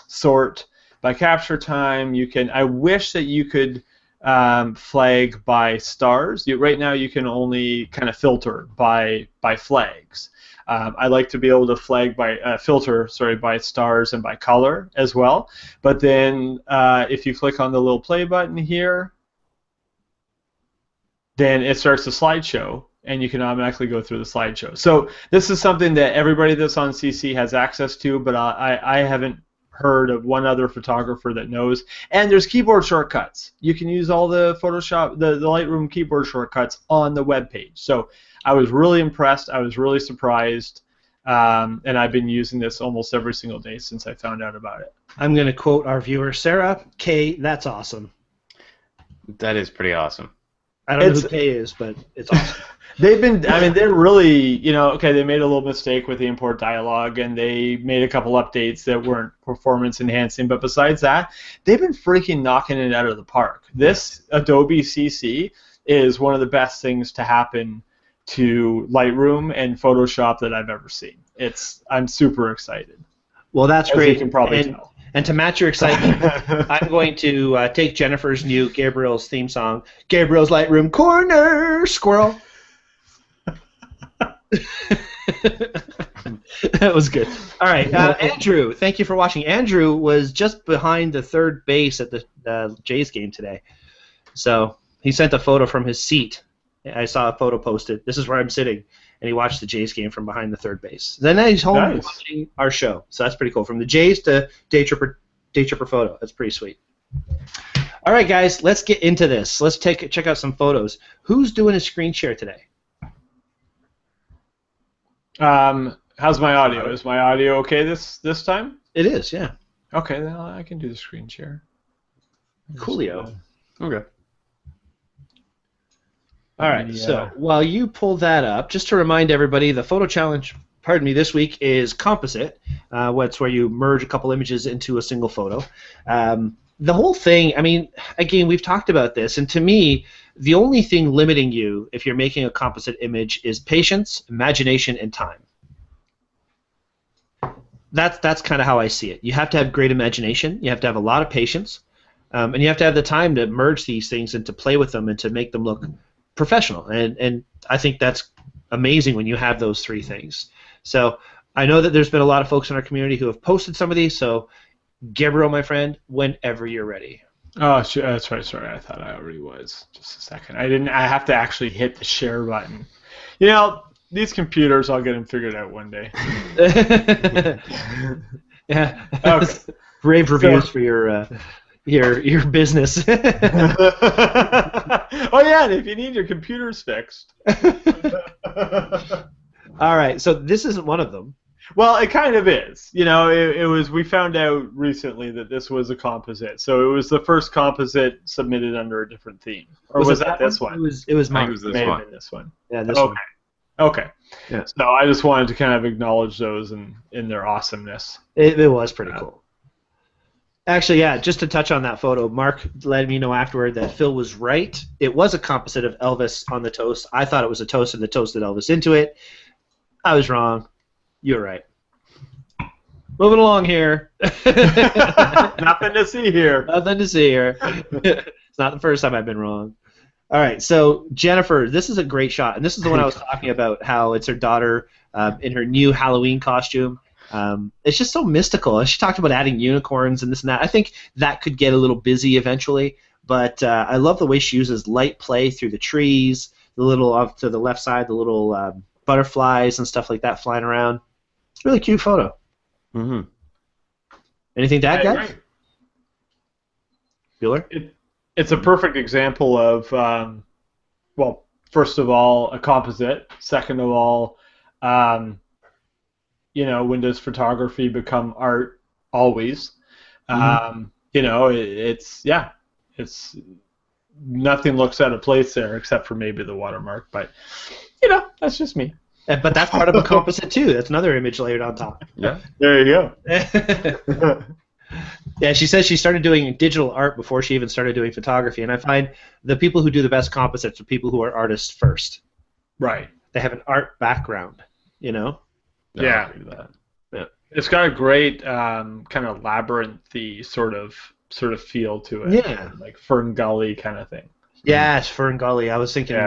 sort by capture time. You can, I wish that you could flag by stars. Right now you can only kind of filter by flags. I like to be able to flag by filter by stars and by color as well. But then if you click on the little play button here, then it starts the slideshow, and you can automatically go through the slideshow. So this is something that everybody that's on CC has access to, but I haven't heard of one other photographer that knows. And there's keyboard shortcuts. You can use all the Photoshop, the Lightroom keyboard shortcuts on the web page. So I was really impressed. I was really surprised. And I've been using this almost every single day since I found out about it. I'm going to quote our viewer, Sarah, Kay, that's awesome. That is pretty awesome. I don't know who Kay is, but it's awesome. They're really, they made a little mistake with the import dialog, and they made a couple updates that weren't performance enhancing, but besides that, they've been freaking knocking it out of the park. This Adobe CC is one of the best things to happen to Lightroom and Photoshop that I've ever seen. I'm super excited. Well, that's great. As you can probably tell. And to match your excitement, I'm going to take Jennifer's new Gabriel's theme song, Gabriel's Lightroom Corner Squirrel. That was good. All right, Andrew, thank you for watching. Andrew was just behind the third base at the Jays game today. So he sent a photo from his seat. I saw a photo posted. This is where I'm sitting. And he watched the Jays game from behind the third base. Then he's home watching our show. So that's pretty cool. From the Jays to Daytripper Photo. That's pretty sweet. All right, guys, let's get into this. Let's check out some photos. Who's doing a screen share today? How's my audio? Is my audio okay this time? It is, yeah. Okay, then I can do the screen share. Coolio. Okay. All right, so while you pull that up, just to remind everybody, the photo challenge, this week is Composite. It's where you merge a couple images into a single photo. The whole thing, again, we've talked about this, and to me, the only thing limiting you if you're making a composite image is patience, imagination, and time. That's kind of how I see it. You have to have great imagination, you have to have a lot of patience, and you have to have the time to merge these things and to play with them and to make them look professional, and I think that's amazing when you have those three things. So I know that there's been a lot of folks in our community who have posted some of these, so Gabriel, my friend, whenever you're ready. Oh, sure, that's right, sorry, I thought I already was. Just a second. I have to actually hit the share button. These computers, I'll get them figured out one day. Yeah. Okay. Rave reviews for your business. Oh yeah, and if you need your computers fixed. All right, so this isn't one of them. Well, it kind of is. It was. We found out recently that this was a composite, so it was the first composite submitted under a different theme. Or was that this one? It was mine. It was this May one. have been this one. Yeah, this one. Okay. Yeah. So I just wanted to kind of acknowledge those in their awesomeness. It was pretty cool. Actually, yeah, just to touch on that photo, Mark let me know afterward that Phil was right. It was a composite of Elvis on the toast. I thought it was a toast and the toasted Elvis into it. I was wrong. You're right. Moving along here. Nothing to see here. Nothing to see here. It's not the first time I've been wrong. All right, so Jennifer, this is a great shot, and this is the one I was talking about, how it's her daughter in her new Halloween costume. It's just so mystical. She talked about adding unicorns and this and that. I think that could get a little busy eventually, but I love the way she uses light play through the trees, the little off to the left side, the little butterflies and stuff like that flying around. It's a really cute photo. Mm-hmm. Anything to add, guys? Bueller? It's a perfect example of, well, first of all, a composite. Second of all, when does photography become art? Always. Mm-hmm. It's nothing looks out of place there except for maybe the watermark, but that's just me. But that's part of a composite too. That's another image layered on top. Yeah. There you go. Yeah, she says she started doing digital art before she even started doing photography, and I find the people who do the best composites are people who are artists first. Right. They have an art background, you know? Yeah. I'll agree with that. Yeah. It's got a great kind of labyrinthy sort of feel to it. Yeah. Like Fern Gully kind of thing. Yes, Fern Gully. I was thinking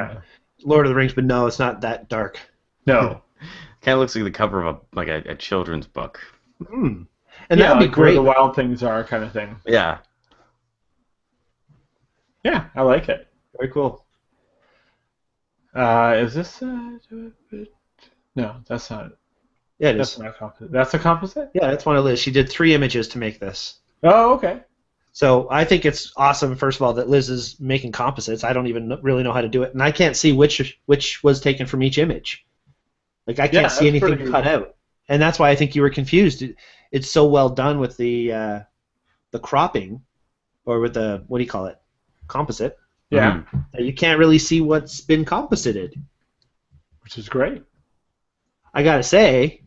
Lord of the Rings, but no, it's not that dark. No. Kind of looks like the cover of a children's book. Mm. And that would be like great. Where the Wild Things Are kind of thing. Yeah. Yeah, I like it. Very cool. Is this no, that's not it. Yeah, it That's is. not a composite. That's a composite? Yeah, that's one of Liz. She did 3 images to make this. Oh, okay. So I think it's awesome, first of all, that Liz is making composites. I don't even really know how to do it, and I can't see which was taken from each image. Like I can't see anything cut out, and that's why I think you were confused. It's so well done with the cropping, or with the, what do you call it, composite. Yeah. That you can't really see what's been composited. Which is great. I gotta say,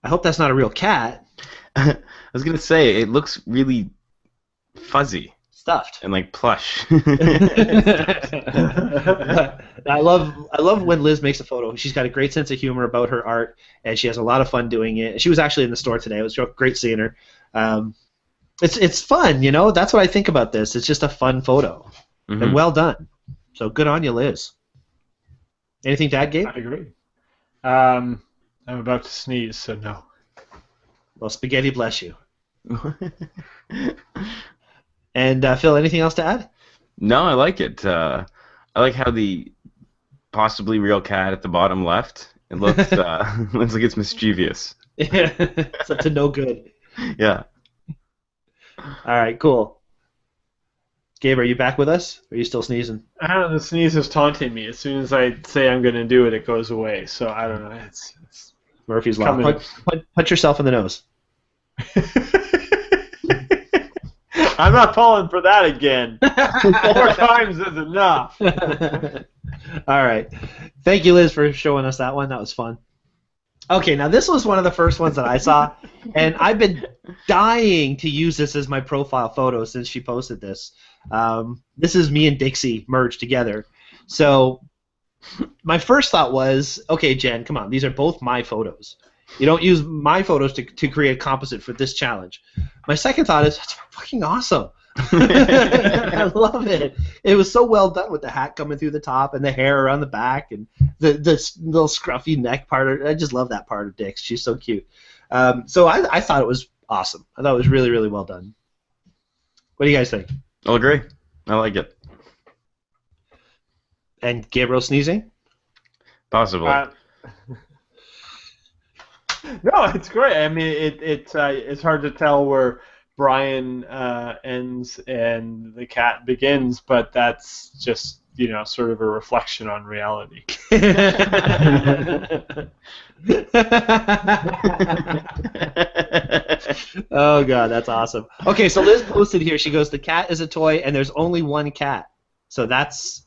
I hope that's not a real cat. I was gonna say it looks really fuzzy Stuffed. and like plush. I love when Liz makes a photo. She's got a great sense of humor about her art, and she has a lot of fun doing it. She was actually in the store today. It was great seeing her. It's fun, you know. That's what I think about this. It's just a fun photo, and well done. So good on you, Liz. Anything to add, Gabe? I agree. I'm about to sneeze, so no. Well, spaghetti bless you. And Phil, anything else to add? No, I like it. I like how the possibly real cat at the bottom left. It looks looks like it's mischievous. Yeah, it's up to no good. Yeah. All right, cool. Gabe, are you back with us? Or are you still sneezing? I don't know, the sneeze is taunting me. As soon as I say I'm going to do it, it goes away. So I don't know. It's Murphy's Law. Punch yourself in the nose. I'm not falling for that again. 4 times is enough. All right. Thank you, Liz, for showing us that one. That was fun. Okay, now this was one of the first ones that I saw, and I've been dying to use this as my profile photo since she posted this. This is me and Dixie merged together. So my first thought was, okay, Jen, come on. These are both my photos. You don't use my photos to create a composite for this challenge. My second thought is, that's fucking awesome. I love it. It was so well done with the hat coming through the top and the hair around the back and the little scruffy neck part. I just love that part of Dix. She's so cute. So I thought it was awesome. I thought it was really, really well done. What do you guys think? I'll agree. I like it. And Gabriel sneezing? Possibly. No, it's great. I mean, it's hard to tell where Brian ends and the cat begins, but that's just, you know, sort of a reflection on reality. Oh god, that's awesome. Okay, so Liz posted here. She goes, "The cat is a toy, and there's only one cat." So that's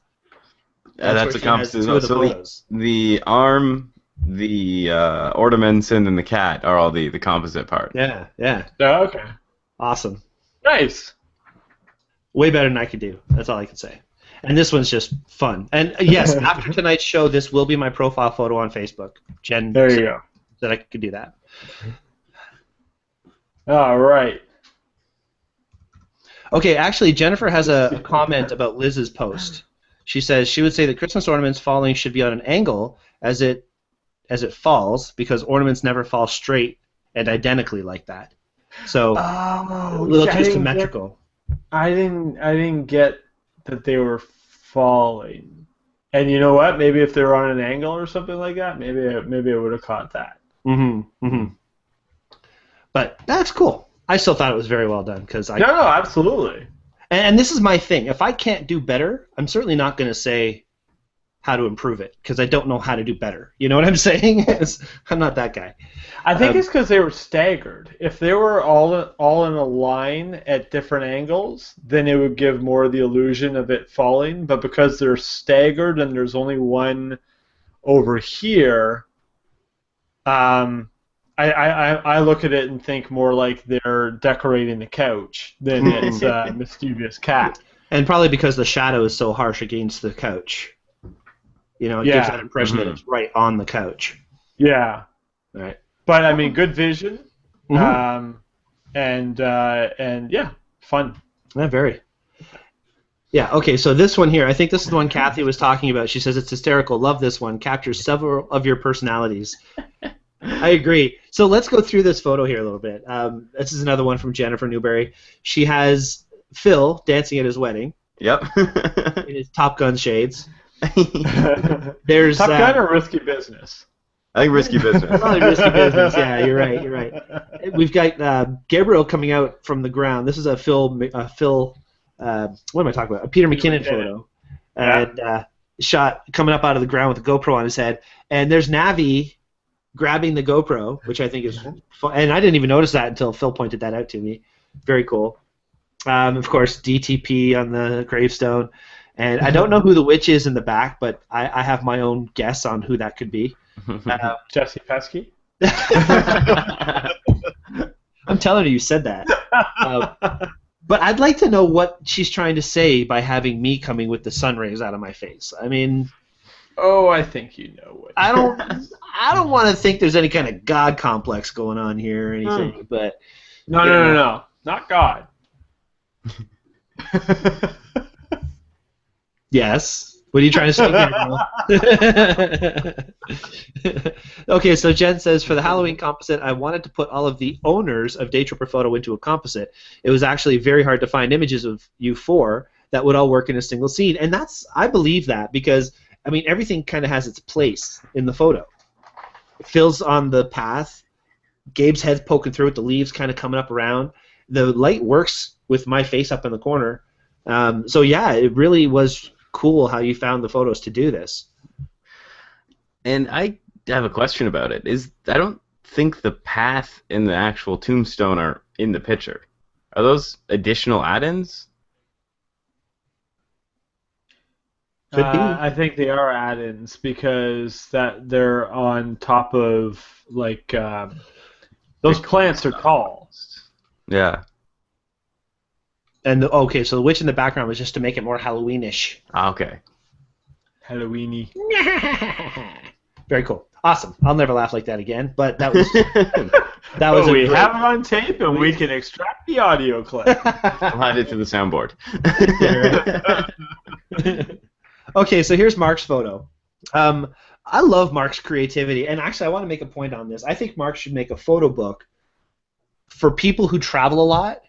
a composite. So the arm, the ornaments, and then the cat are all the composite part. Yeah, yeah. Oh, okay. Awesome. Nice. Way better than I could do. That's all I can say. And this one's just fun. And yes, after tonight's show, this will be my profile photo on Facebook. Jen there you go. That I could do that. All right. Okay, actually, Jennifer has a comment about Liz's post. She says she would say that Christmas ornaments falling should be on an angle as it falls, because ornaments never fall straight and identically like that. So a little too symmetrical. I didn't get that they were falling. And you know what? Maybe if they were on an angle or something like that, maybe I would have caught that. But that's cool. I still thought it was very well done because No, absolutely. And this is my thing. If I can't do better, I'm certainly not going to say how to improve it because I don't know how to do better. You know what I'm saying? I'm not that guy. I think it's because they were staggered. If they were all in a line at different angles, then it would give more the illusion of it falling. But because they're staggered and there's only one over here, I look at it and think more like they're decorating the couch than it's a mischievous cat. And probably because the shadow is so harsh against the couch. You know, it gives that impression that it's right on the couch. Yeah. Right. But I mean, good vision. And yeah, fun. Yeah, very. Yeah, okay, so this one here, I think this is the one Kathy was talking about. She says it's hysterical. Love this one. Captures several of your personalities. I agree. So let's go through this photo here a little bit. This is another one from Jennifer Newberry. She has Phil dancing at his wedding. Yep. In his Top Gun shades. There's Top Gun or Risky Business? I think Risky Business. Probably Risky Business. Yeah, you're right. We've got Gabriel coming out from the ground. This is a Phil. What am I talking about? A Peter McKinnon photo, and shot coming up out of the ground with a GoPro on his head. And there's Navi grabbing the GoPro, which I think is fun. And I didn't even notice that until Phil pointed that out to me. Very cool. Of course, DTP on the gravestone. And I don't know who the witch is in the back, but I have my own guess on who that could be. Jesse Pesky? I'm telling you said that. But I'd like to know what she's trying to say by having me coming with the sun rays out of my face. I mean... Oh, I think you know what. I don't want to think there's any kind of God complex going on here or anything, but... No. Not God. Yes. What are you trying to say here? Okay, so Jen says, for the Halloween composite, I wanted to put all of the owners of Daytripper Photo into a composite. It was actually very hard to find images of you four that would all work in a single scene. And I believe that because, I mean, everything kind of has its place in the photo. Phil's on the path. Gabe's head's poking through it. The leaves kind of coming up around. The light works with my face up in the corner. So, yeah, it really was cool how you found the photos to do this. And I have a question about it. I don't think the path and the actual tombstone are in the picture. Are those additional add-ins? Could be. I think they are add-ins because they're on top of like those plants are tall. Yeah. And okay, so the witch in the background was just to make it more Halloweenish. Okay. Halloweeny. Very cool. Awesome. I'll never laugh like that again. But that was we have it on tape and we can extract the audio clip. I'll add it to the soundboard. Okay, so here's Mark's photo. I love Mark's creativity, and actually I want to make a point on this. I think Mark should make a photo book for people who travel a lot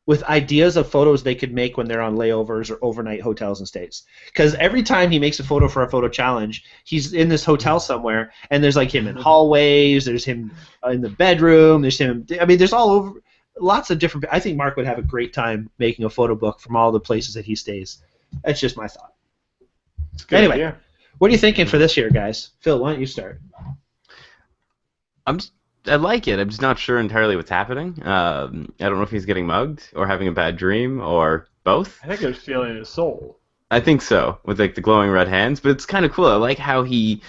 with ideas of photos they could make when they're on layovers or overnight hotels and stays. Because every time he makes a photo for a photo challenge, he's in this hotel somewhere, and there's like him in hallways, there's him in the bedroom, there's him, I mean, there's all over, lots of different, I think Mark would have a great time making a photo book from all the places that he stays. That's just my thought. Anyway, idea. What are you thinking for this year, guys? Phil, why don't you start? I like it. I'm just not sure entirely what's happening. I don't know if he's getting mugged or having a bad dream or both. I think he's feeling his soul. I think so, with like the glowing red hands. But it's kind of cool. I like how he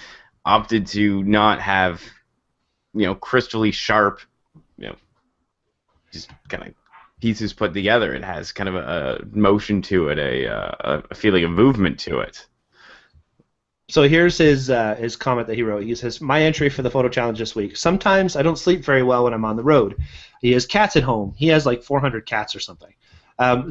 opted to not have, crystally sharp, just kind of pieces put together. It has kind of a motion to it, a feeling of movement to it. So here's his comment that he wrote. He says, my entry for the photo challenge this week. Sometimes I don't sleep very well when I'm on the road. He has cats at home. He has like 400 cats or something.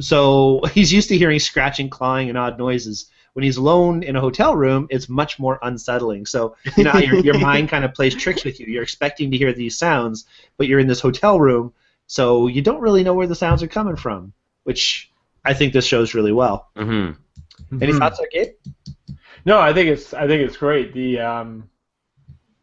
So he's used to hearing scratching, clawing, and odd noises. When he's alone in a hotel room, it's much more unsettling. So your mind kind of plays tricks with you. You're expecting to hear these sounds, but you're in this hotel room, so you don't really know where the sounds are coming from, which I think this shows really well. Mm-hmm. Any thoughts there, Gabe? No, I think it's great. The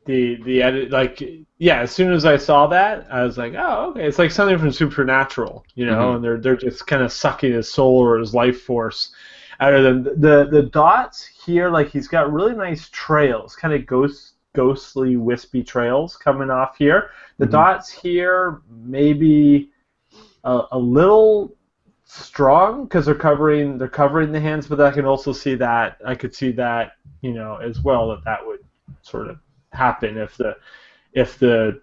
edit, like, yeah. As soon as I saw that, I was like, oh, okay. It's like something from Supernatural, and they're just kind of sucking his soul or his life force out of them. The dots here, like, he's got really nice trails, kind of ghostly, wispy trails coming off here. The dots here maybe a little strong because they're covering the hands, but I can also see that as well that would sort of happen if the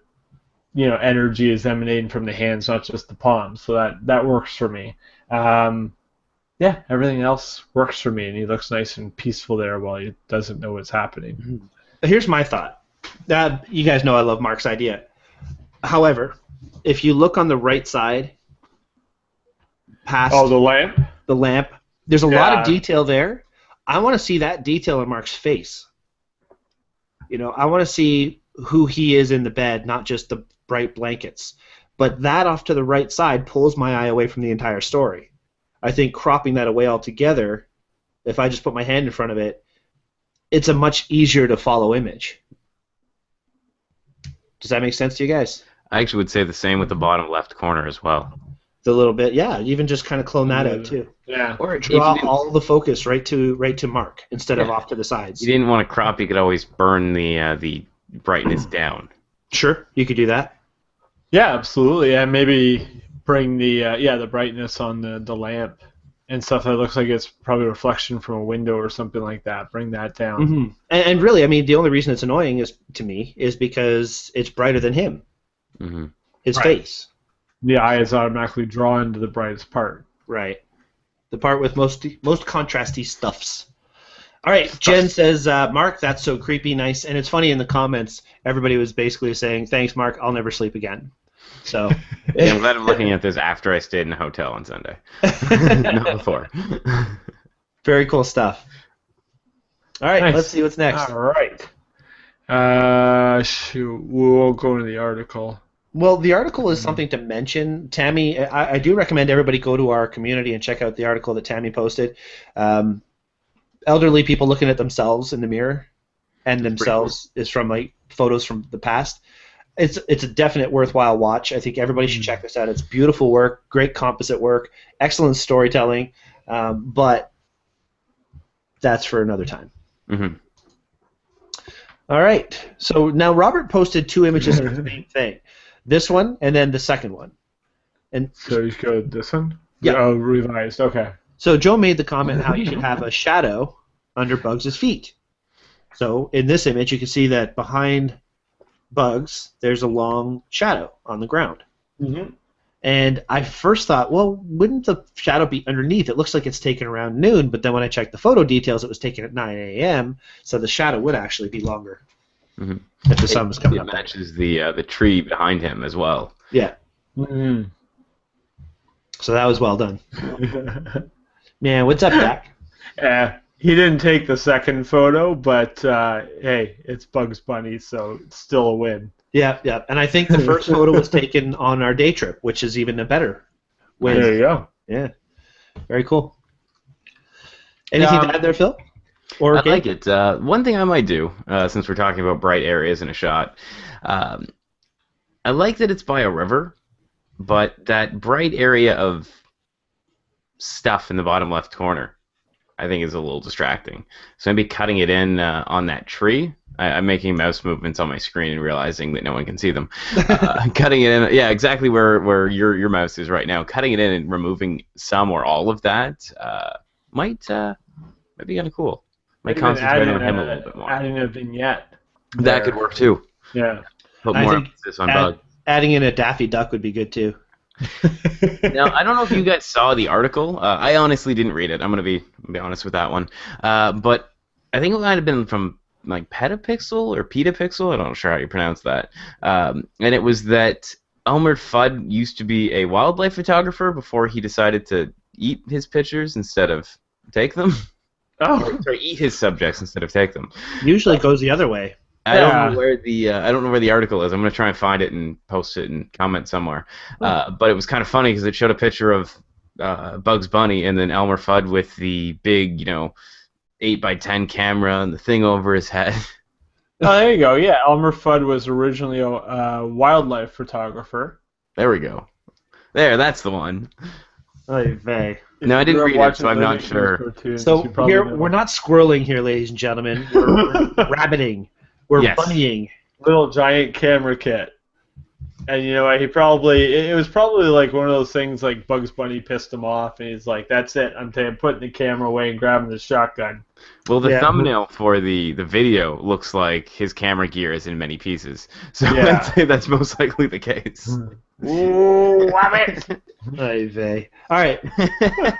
energy is emanating from the hands, not just the palms. So that works for me. Yeah, everything else works for me, and he looks nice and peaceful there while he doesn't know what's happening. Here's my thought. You guys know I love Mark's idea. However, if you look on the right side, past the lamp, there's a lot of detail there. I want to see that detail in Mark's face. I want to see who he is in the bed, not just the bright blankets. But that off to the right side pulls my eye away from the entire story. I think cropping that away altogether, if I just put my hand in front of it, it's a much easier to follow image. Does that make sense to you guys? I actually would say the same with the bottom left corner as well. The little bit, yeah. Even just kind of clone that out too. Yeah. Or draw all the focus right to Mark instead of off to the sides. You didn't want to crop. You could always burn the brightness down. Sure, you could do that. Yeah, absolutely. And maybe bring the brightness on the lamp and stuff that looks like it's probably a reflection from a window or something like that. Bring that down. Mm-hmm. And really, I mean, the only reason it's annoying to me is because it's brighter than him. Mm-hmm. His face. The eye is automatically drawn to the brightest part. Right. The part with most contrasty stuffs. All right, Jen says, Mark, that's so creepy, nice. And it's funny in the comments, everybody was basically saying, thanks, Mark, I'll never sleep again. So. Yeah, I'm glad I'm looking at this after I stayed in a hotel on Sunday. Not before. Very cool stuff. All right, nice. Let's see what's next. All right. We'll go into the article. Well, the article is something to mention. Tammy, I do recommend everybody go to our community and check out the article that Tammy posted. Elderly people looking at themselves in the mirror and themselves is from like photos from the past. It's a definite worthwhile watch. I think everybody should check this out. It's beautiful work, great composite work, excellent storytelling, but that's for another time. Mm-hmm. All right. So now Robert posted two images of the same thing. This one and then the second one. And so you go this one? Yeah. Oh, revised. Okay. So Joe made the comment how you should have a shadow under Bugs' feet. So in this image, you can see that behind Bugs, there's a long shadow on the ground. Mm-hmm. And I first thought, well, wouldn't the shadow be underneath? It looks like it's taken around noon, but then when I checked the photo details, it was taken at 9 a.m., so the shadow would actually be longer. Mm-hmm. If the sun was coming up. It matches the tree behind him as well. Yeah. Mm-hmm. So that was well done. Man, what's up, Dak? He didn't take the second photo, but hey, it's Bugs Bunny, so it's still a win. Yeah, yeah. And I think the first photo was taken on our day trip, which is even a better win. There you go. Yeah. Very cool. Anything to add there, Phil? Or I like it. One thing I might do, since we're talking about bright areas in a shot, I like that it's by a river, but that bright area of stuff in the bottom left corner, I think is a little distracting. So maybe cutting it in on that tree. I'm making mouse movements on my screen and realizing that no one can see them. Cutting it in, yeah, exactly where your mouse is right now. Cutting it in and removing some or all of that might be kind of cool. Might concentrate on him a little bit more. Adding a vignette. That could work too. Yeah. Put more emphasis on Bug. Adding in a Daffy Duck would be good too. Now, I don't know if you guys saw the article. I honestly didn't read it. I'm gonna be honest with that one. But I think it might have been from like Petapixel or Petapixel. I'm not sure how you pronounce that. And it was that Elmer Fudd used to be a wildlife photographer before he decided to eat his pictures instead of take them. Oh, or eat his subjects instead of take them. Usually it goes the other way. I don't know where the article is. I'm gonna try and find it and post it and comment somewhere. But it was kind of funny because it showed a picture of Bugs Bunny and then Elmer Fudd with the big, 8x10 camera and the thing over his head. Oh, there you go. Yeah, Elmer Fudd was originally a wildlife photographer. There we go. There, that's the one. Oy vey. No, I didn't read it, so I'm not sure. So here, we're not squirreling here, ladies and gentlemen. We're rabbiting. We're bunnying. Little giant camera kit. And you know what? It was probably like one of those things like Bugs Bunny pissed him off, and he's like, "That's it. I'm putting the camera away and grabbing the shotgun." Well, the thumbnail for the video looks like his camera gear is in many pieces, so Yeah. I'd say that's most likely the case. Ooh, love it. Ay vey. All right,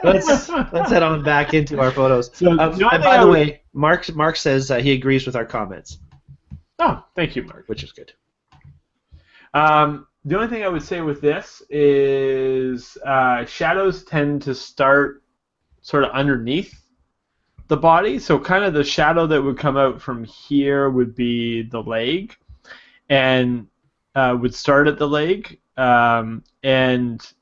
let's head on back into our photos. So, And by the way, Mark says he agrees with our comments, Oh, thank you, Mark. which is good. The only thing I would say with this is shadows tend to start sort of underneath the body. So kind of the shadow that would come out from here would be the leg, and would start at the leg. And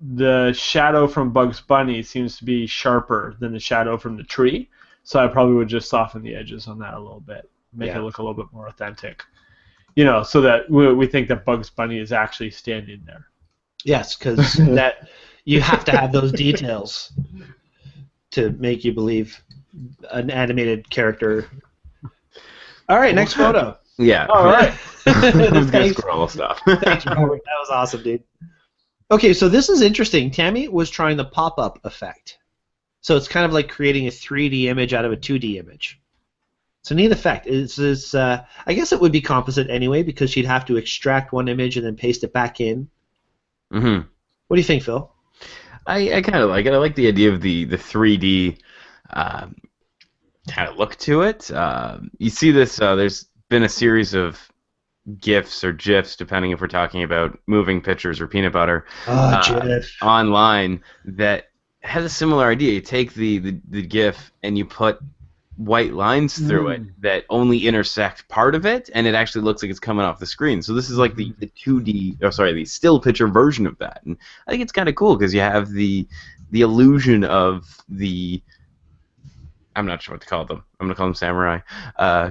the shadow from Bugs Bunny seems to be sharper than the shadow from the tree. So I probably would just soften the edges on that a little bit, make it look a little bit more authentic. You know, so that we think that Bugs Bunny is actually standing there. Yes, because that you have to have those details to make you believe an animated character. All right, next photo. Yeah. All right. It was good Thanks. squirrel stuff. Thanks, Robert. That was awesome, dude. Okay, so this is interesting. Tammy was trying the pop-up effect. So it's kind of like creating a 3D image out of a 2D image. It's a neat effect. I guess it would be composite anyway because she'd have to extract one image and then paste it back in. Mm-hmm. What do you think, Phil? I kind of like it. I like the idea of the 3D kind of look to it. You see this, there's been a series of GIFs or GIFs, depending if we're talking about moving pictures or peanut butter, online that has a similar idea. You take the GIF and you put white lines through it that only intersect part of it, and it actually looks like it's coming off the screen. So this is like the 2D, the still picture version of that. And I think it's kind of cool because you have the illusion of the, I'm not sure what to call them. I'm going to call them samurai,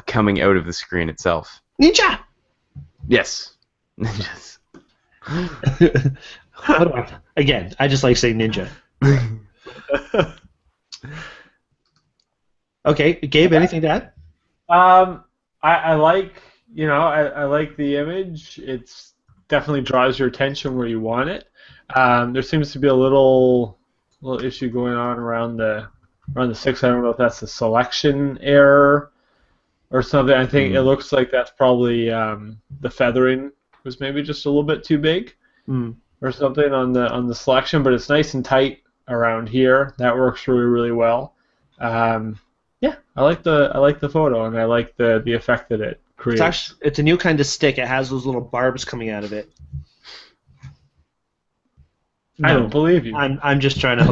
coming out of the screen itself. Ninja! Yes. Ninjas. Again, I just like saying ninja. Okay, Gabe, anything to add? I like, I like the image. It's definitely draws your attention where you want it. There seems to be a little issue going on around the 6. I don't know if that's a selection error or something. I think it looks like that's probably the feathering was maybe just a little bit too big or something on the selection, but it's nice and tight around here. That works really, really well. Yeah, I like the photo, and I like the effect that it creates. It's a new kind of stick. It has those little barbs coming out of it. No, I don't believe you. I'm just trying to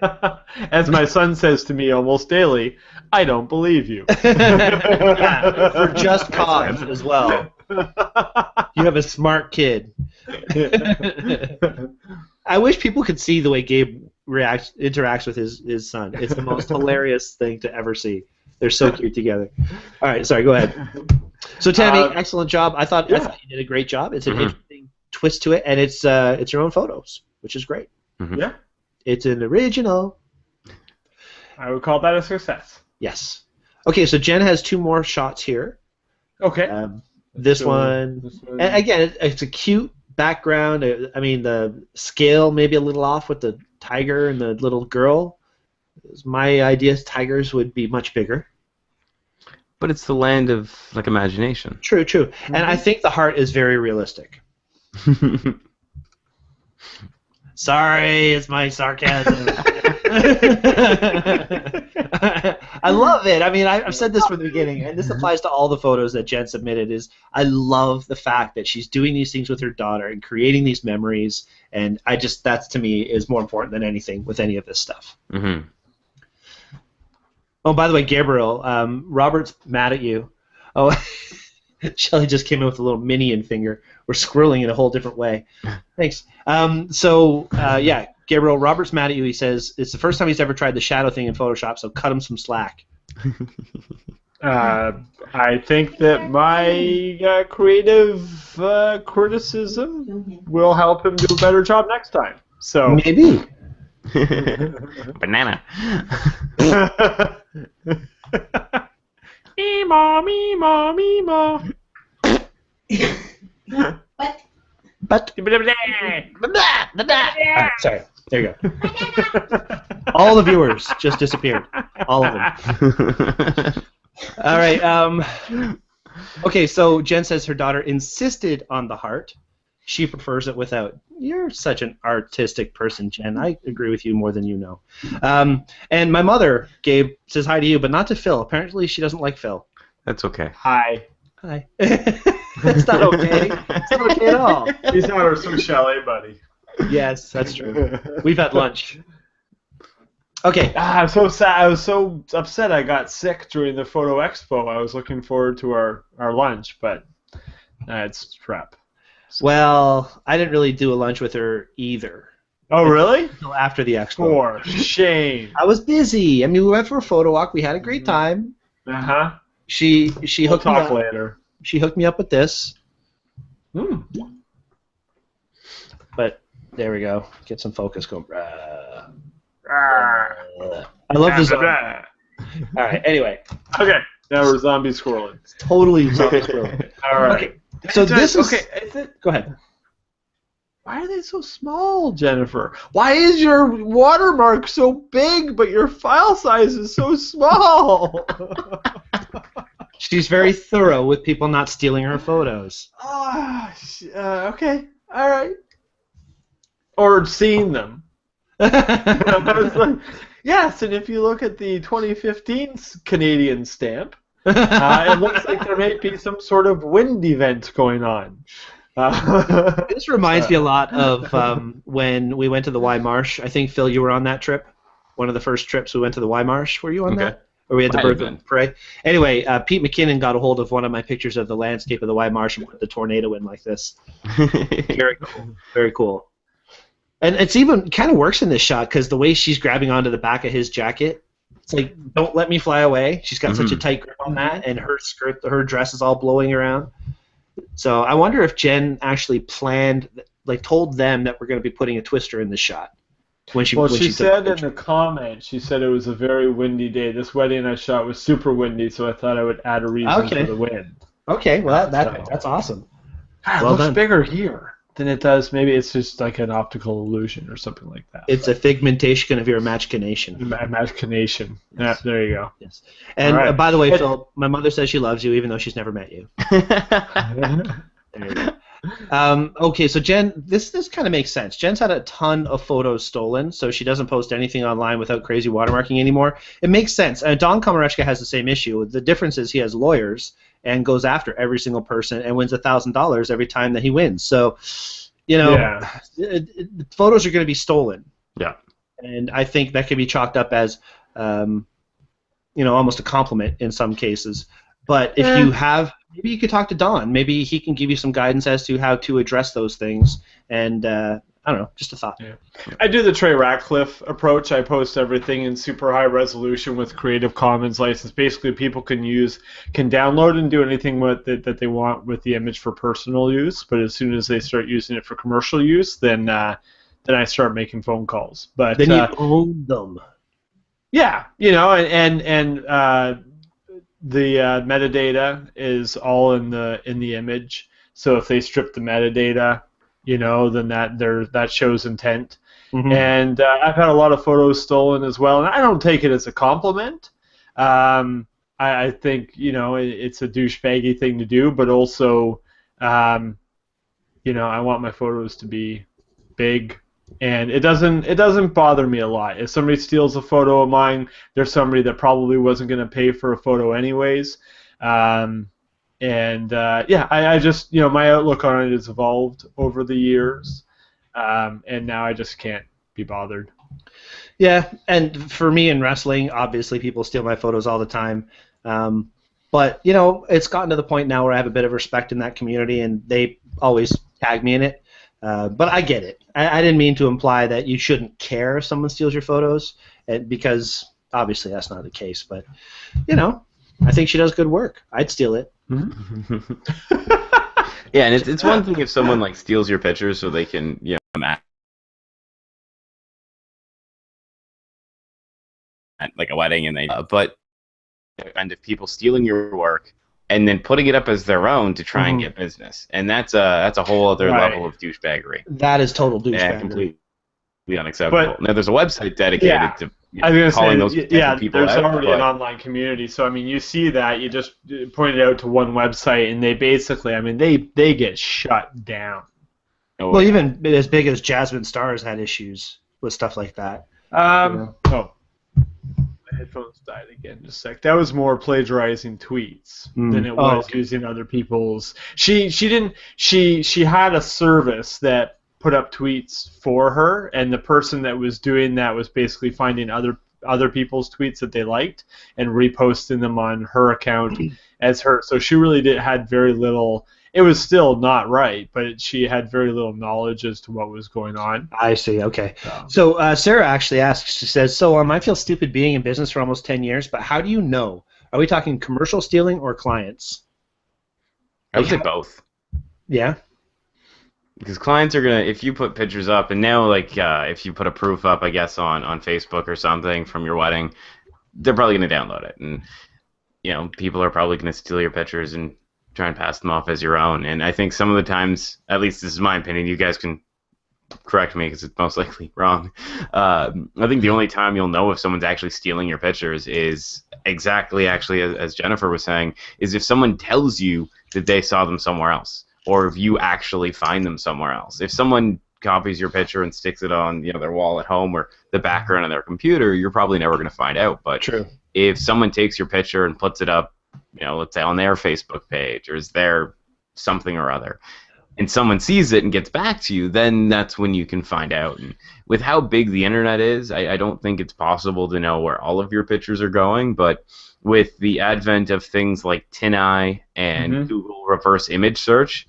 help. As my son says to me almost daily, I don't believe you. Yeah, for just cause as well. You have a smart kid. I wish people could see the way Gabe interacts with his son. It's the most hilarious thing to ever see. They're so cute together. All right, sorry, go ahead. So Tammy, excellent job. I thought you did a great job. It's an interesting twist to it, and it's your own photos, which is great. Yeah. It's an original. I would call that a success. Yes. Okay, so Jen has 2 more shots here. Okay. This one, and again, it's a cute background. I mean, the scale maybe a little off with the tiger and the little girl. My idea is tigers would be much bigger. But it's the land of imagination. True. And I think the heart is very realistic. Sorry, it's my sarcasm. I love it. I mean, I've said this from the beginning, and this applies to all the photos that Jen submitted, is I love the fact that she's doing these things with her daughter and creating these memories, and that to me is more important than anything with any of this stuff. Mm-hmm. Oh, by the way, Gabriel, Robert's mad at you. Oh, Shelly just came in with a little minion finger. We're squirreling in a whole different way. Thanks. Yeah, Gabriel, Robert's mad at you. He says it's the first time he's ever tried the shadow thing in Photoshop, so cut him some slack. I think that my creative criticism will help him do a better job next time. So maybe. Banana. Meemaw, meemaw, meemaw. But sorry. There you go. All the viewers just disappeared. All of them. All right. Okay, so Jen says her daughter insisted on the heart. She prefers it without. You're such an artistic person, Jen. I agree with you more than you know. And my mother, Gabe, says hi to you, but not to Phil. Apparently she doesn't like Phil. That's okay. Hi. Hi. That's not okay. It's not okay at all. He's not our sous chalet buddy. Yes, that's true. We've had lunch. Okay. I'm so sad. I was so upset I got sick during the photo expo. I was looking forward to our lunch, but it's crap. Well, I didn't really do a lunch with her either. Oh, really? Until after the expo. For shame. I was busy. I mean, we went for a photo walk. We had a great time. Uh-huh. She We'll hooked me talk up. later. She hooked me up with this. Hmm. But there we go. Get some focus going. I love the zombie. All right. Anyway. Okay. Now we're zombie scrolling. Totally zombie scrolling. All right. Okay. So this is. Okay. Is it? Go ahead. Why are they so small, Jennifer? Why is your watermark so big, but your file size is so small? She's very thorough with people not stealing her photos. Okay. All right. Or seeing them. Yes, and if you look at the 2015 Canadian stamp, it looks like there may be some sort of wind event going on. This reminds me a lot of when we went to the Y Marsh. I think, Phil, you were on that trip. One of the first trips we went to the Y Marsh. Were you on that? Or we had the bird of prey? Anyway, Pete McKinnon got a hold of one of my pictures of the landscape of the Y Marsh and put the tornado in like this. Very cool. Very cool. And it's even kind of works in this shot because the way she's grabbing onto the back of his jacket, it's like, don't let me fly away. She's got such a tight grip on that, and her skirt, her dress is all blowing around. So I wonder if Jen actually planned, like told them that we're going to be putting a twister in this shot. She said in the comment, she said it was a very windy day. This wedding I shot was super windy, so I thought I would add a reason for the wind. Okay, well, that's awesome. God, it looks bigger here than it does. Maybe it's just like an optical illusion or something like that. It's a figmentation of your imagination. Imagination. Yeah, there you go. Yes. And by the way, Phil, my mother says she loves you even though she's never met you. There you go. Okay, so Jen, this kind of makes sense. Jen's had a ton of photos stolen, so she doesn't post anything online without crazy watermarking anymore. It makes sense. Don Komarechka has the same issue. The difference is he has lawyers and goes after every single person and wins $1,000 every time that he wins. So, photos are going to be stolen. Yeah. And I think that could be chalked up as, almost a compliment in some cases. But if you have, maybe you could talk to Don. Maybe he can give you some guidance as to how to address those things. And I don't know, just a thought. Yeah. I do the Trey Ratcliffe approach. I post everything in super high resolution with Creative Commons license. Basically, people can download and do anything with it that they want with the image for personal use. But as soon as they start using it for commercial use, then I start making phone calls. But then you own them. Yeah, and the metadata is all in the image. So if they strip the metadata, then that shows intent. Mm-hmm. And I've had a lot of photos stolen as well, and I don't take it as a compliment. I think it's a douchebaggy thing to do, but also I want my photos to be big. And it doesn't bother me a lot. If somebody steals a photo of mine, there's somebody that probably wasn't going to pay for a photo anyways. I just my outlook on it has evolved over the years, and now I just can't be bothered. Yeah, and for me in wrestling, obviously people steal my photos all the time. But it's gotten to the point now where I have a bit of respect in that community, and they always tag me in it. But I get it. I didn't mean to imply that you shouldn't care if someone steals your photos, because obviously that's not the case. But, I think she does good work. I'd steal it. Mm-hmm. Yeah, and it's one thing if someone steals your pictures so they can come at a wedding and they but if people stealing your work and then putting it up as their own to try and get business. And that's a whole other level of douchebaggery. That is total douchebaggery. Yeah, completely unacceptable. Now, there's a website dedicated to calling those people there's out. Already an online community. So, I mean, you see that, you just pointed out to one website, and they basically, I mean, they get shut down. Well, even as big as Jasmine Stars had issues with stuff like that. Oh, my headphones died again. Just a sec. That was more plagiarizing tweets than it was using other people's. She had a service that put up tweets for her, and the person that was doing that was basically finding other people's tweets that they liked and reposting them on her account as her. So she really had very little. It was still not right, but she had very little knowledge as to what was going on. I see. Okay. So Sarah actually asks. She says, "So I feel stupid being in business for almost 10 years, but how do you know? Are we talking commercial stealing or clients?" I would say both. Yeah. Because clients are gonna, if you put pictures up, and now if you put a proof up, I guess on Facebook or something from your wedding, they're probably gonna download it, and people are probably gonna steal your pictures and try and pass them off as your own. And I think some of the times, at least this is my opinion, you guys can correct me because it's most likely wrong. I think the only time you'll know if someone's actually stealing your pictures is exactly as Jennifer was saying, is if someone tells you that they saw them somewhere else, or if you actually find them somewhere else. If someone copies your picture and sticks it on their wall at home or the background on their computer, you're probably never going to find out. But if someone takes your picture and puts it up, let's say on their Facebook page, or is there something or other, and someone sees it and gets back to you, then that's when you can find out. And with how big the internet is, I don't think it's possible to know where all of your pictures are going, but with the advent of things like TinEye and Google reverse image search,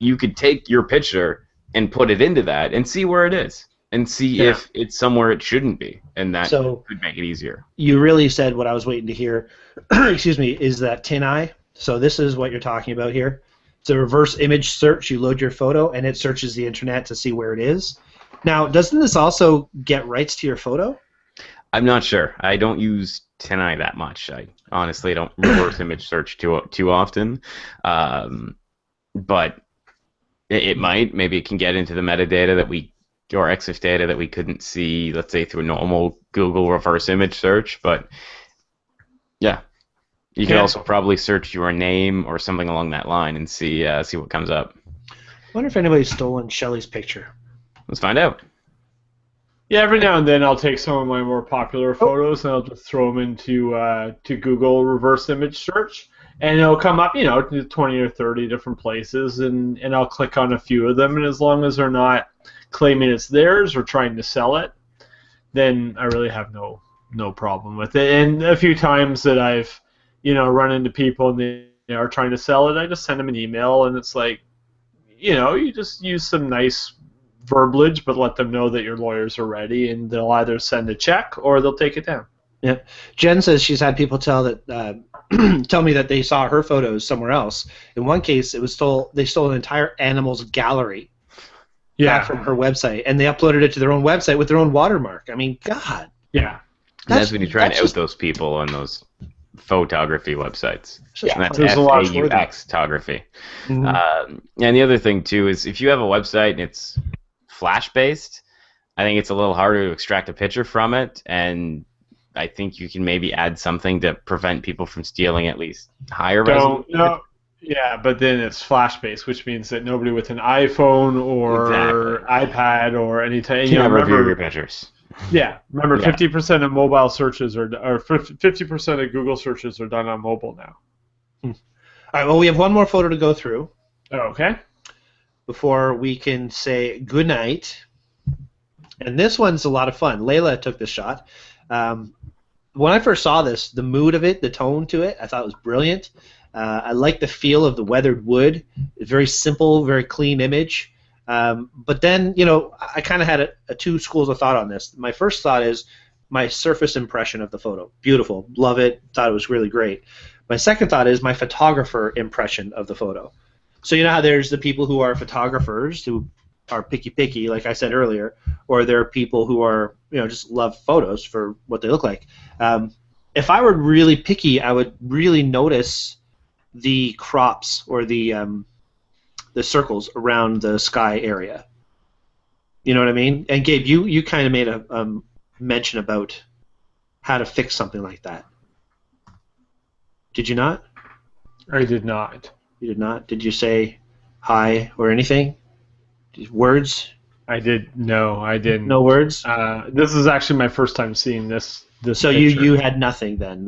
you could take your picture and put it into that and see where it is and see if it's somewhere it shouldn't be, and that could make it easier. You really said what I was waiting to hear. Excuse me, is that TinEye? So this is what you're talking about here. It's a reverse image search. You load your photo, and it searches the internet to see where it is. Now, doesn't this also get rights to your photo? I'm not sure. I don't use TinEye that much. I honestly don't reverse image search too often. But it might. Maybe it can get into the metadata or EXIF data that we couldn't see, let's say, through a normal Google reverse image search. But yeah, you can also probably search your name or something along that line and see what comes up. I wonder if anybody's stolen Shelley's picture. Let's find out. Yeah, every now and then I'll take some of my more popular photos and I'll just throw them into to Google reverse image search, and it'll come up, 20 or 30 different places, and I'll click on a few of them, and as long as they're not claiming it's theirs or trying to sell it, then I really have no problem with it. And a few times that I've run into people and they are trying to sell it, I just send them an email, and it's like, you just use some nice verbiage, but let them know that your lawyers are ready, and they'll either send a check or they'll take it down. Yeah, Jen says she's had people tell me that they saw her photos somewhere else. In one case, they stole an entire animals gallery back from her website, and they uploaded it to their own website with their own watermark. I mean, God. Yeah. That's when you try and out those people on those photography websites. Yeah, and that's FAUX photography. And the other thing, too, is if you have a website and it's Flash-based, I think it's a little harder to extract a picture from it, and I think you can maybe add something to prevent people from stealing at least higher resolution. No. Yeah, but then it's Flash-based, which means that nobody with an iPhone or iPad or any type... Can review your pictures. Yeah, remember 50% of mobile searches or 50% of Google searches are done on mobile now. All right, well, we have one more photo to go through. Okay. Before we can say goodnight. And this one's a lot of fun. Layla took this shot. When I first saw this, the mood of it, the tone to it, I thought it was brilliant. I like the feel of the weathered wood. It's very simple, very clean image. But then, I kind of had two schools of thought on this. My first thought is my surface impression of the photo. Beautiful. Love it. Thought it was really great. My second thought is my photographer impression of the photo. So how there's the people who are photographers who are picky, like I said earlier, or there are people who are, just love photos for what they look like. If I were really picky, I would really notice the crops or the circles around the sky area. You know what I mean? And Gabe, you kind of made a mention about how to fix something like that. Did you not? I did not. You did not? Did you say hi or anything? Words? I didn't. No words? This is actually my first time seeing this So picture. you had nothing then.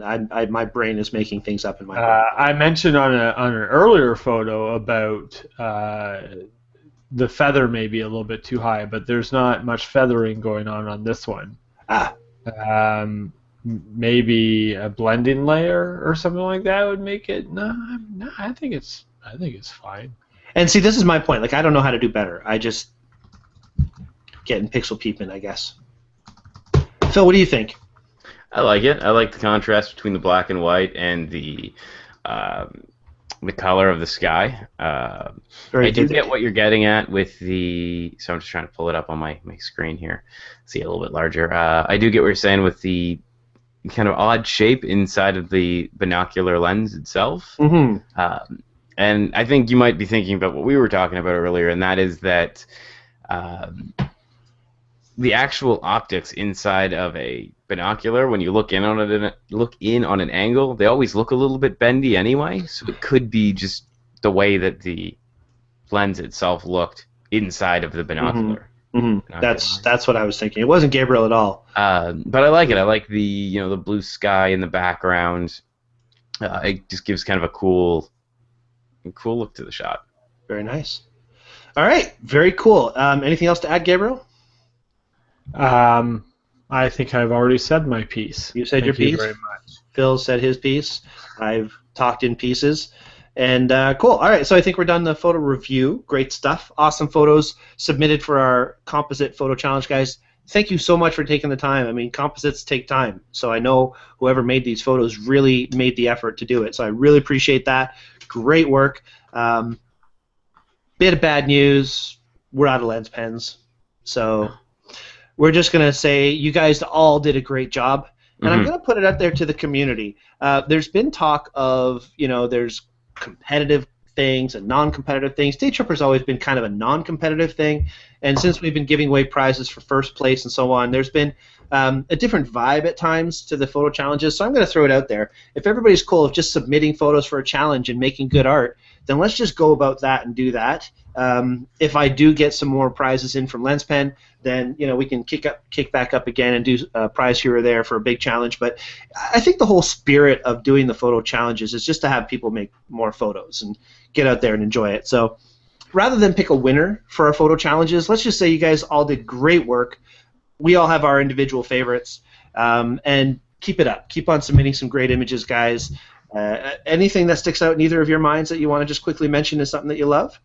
My brain is making things up in my brain. I mentioned on an earlier photo about the feather may be a little bit too high, but there's not much feathering going on this one. Maybe a blending layer or something like that would make it. No, I think it's fine. And see, this is my point. Like, I don't know how to do better. I just getting pixel peeping, I guess. Phil, what do you think? I like it. I like the contrast between the black and white and the color of the sky. I do get what you're getting at with the. So I'm just trying to pull it up on my screen here. See it a little bit larger. I do get what you're saying with the kind of odd shape inside of the binocular lens itself. Mm-hmm. And I think you might be thinking about what we were talking about earlier, and that is that the actual optics inside of a binocular, when you look in on an angle, they always look a little bit bendy anyway. So it could be just the way that the lens itself looked inside of the binocular. Mm-hmm. That's what I was thinking. It wasn't Gabriel at all. But I like it. I like the the blue sky in the background. It just gives kind of a cool look to the shot. Very nice. All right, very cool. Anything else to add, Gabriel? I think I've already said my piece. You said your piece? Thank you very much. Phil said his piece. I've talked in pieces. And cool. All right, so I think we're done the photo review. Great stuff. Awesome photos submitted for our Composite Photo Challenge, guys. Thank you so much for taking the time. I mean, composites take time. So I know whoever made these photos really made the effort to do it. So I really appreciate that. Great work. Bit of bad news. We're out of lens pens. So we're just going to say you guys all did a great job. And I'm going to put it out there to the community. There's been talk of, there's competitive things and non-competitive things. Daytripper's always been kind of a non-competitive thing. And since we've been giving away prizes for first place and so on, there's been a different vibe at times to the photo challenges. So I'm going to throw it out there. If everybody's cool with just submitting photos for a challenge and making good art, then let's just go about that and do that. If I do get some more prizes in from LensPen, then we can kick back up again and do a prize here or there for a big challenge. But I think the whole spirit of doing the photo challenges is just to have people make more photos and get out there and enjoy it. So rather than pick a winner for our photo challenges, let's just say you guys all did great work. We all have our individual favorites, and keep it up. Keep on submitting some great images, guys. Anything that sticks out in either of your minds that you want to just quickly mention is something that you love?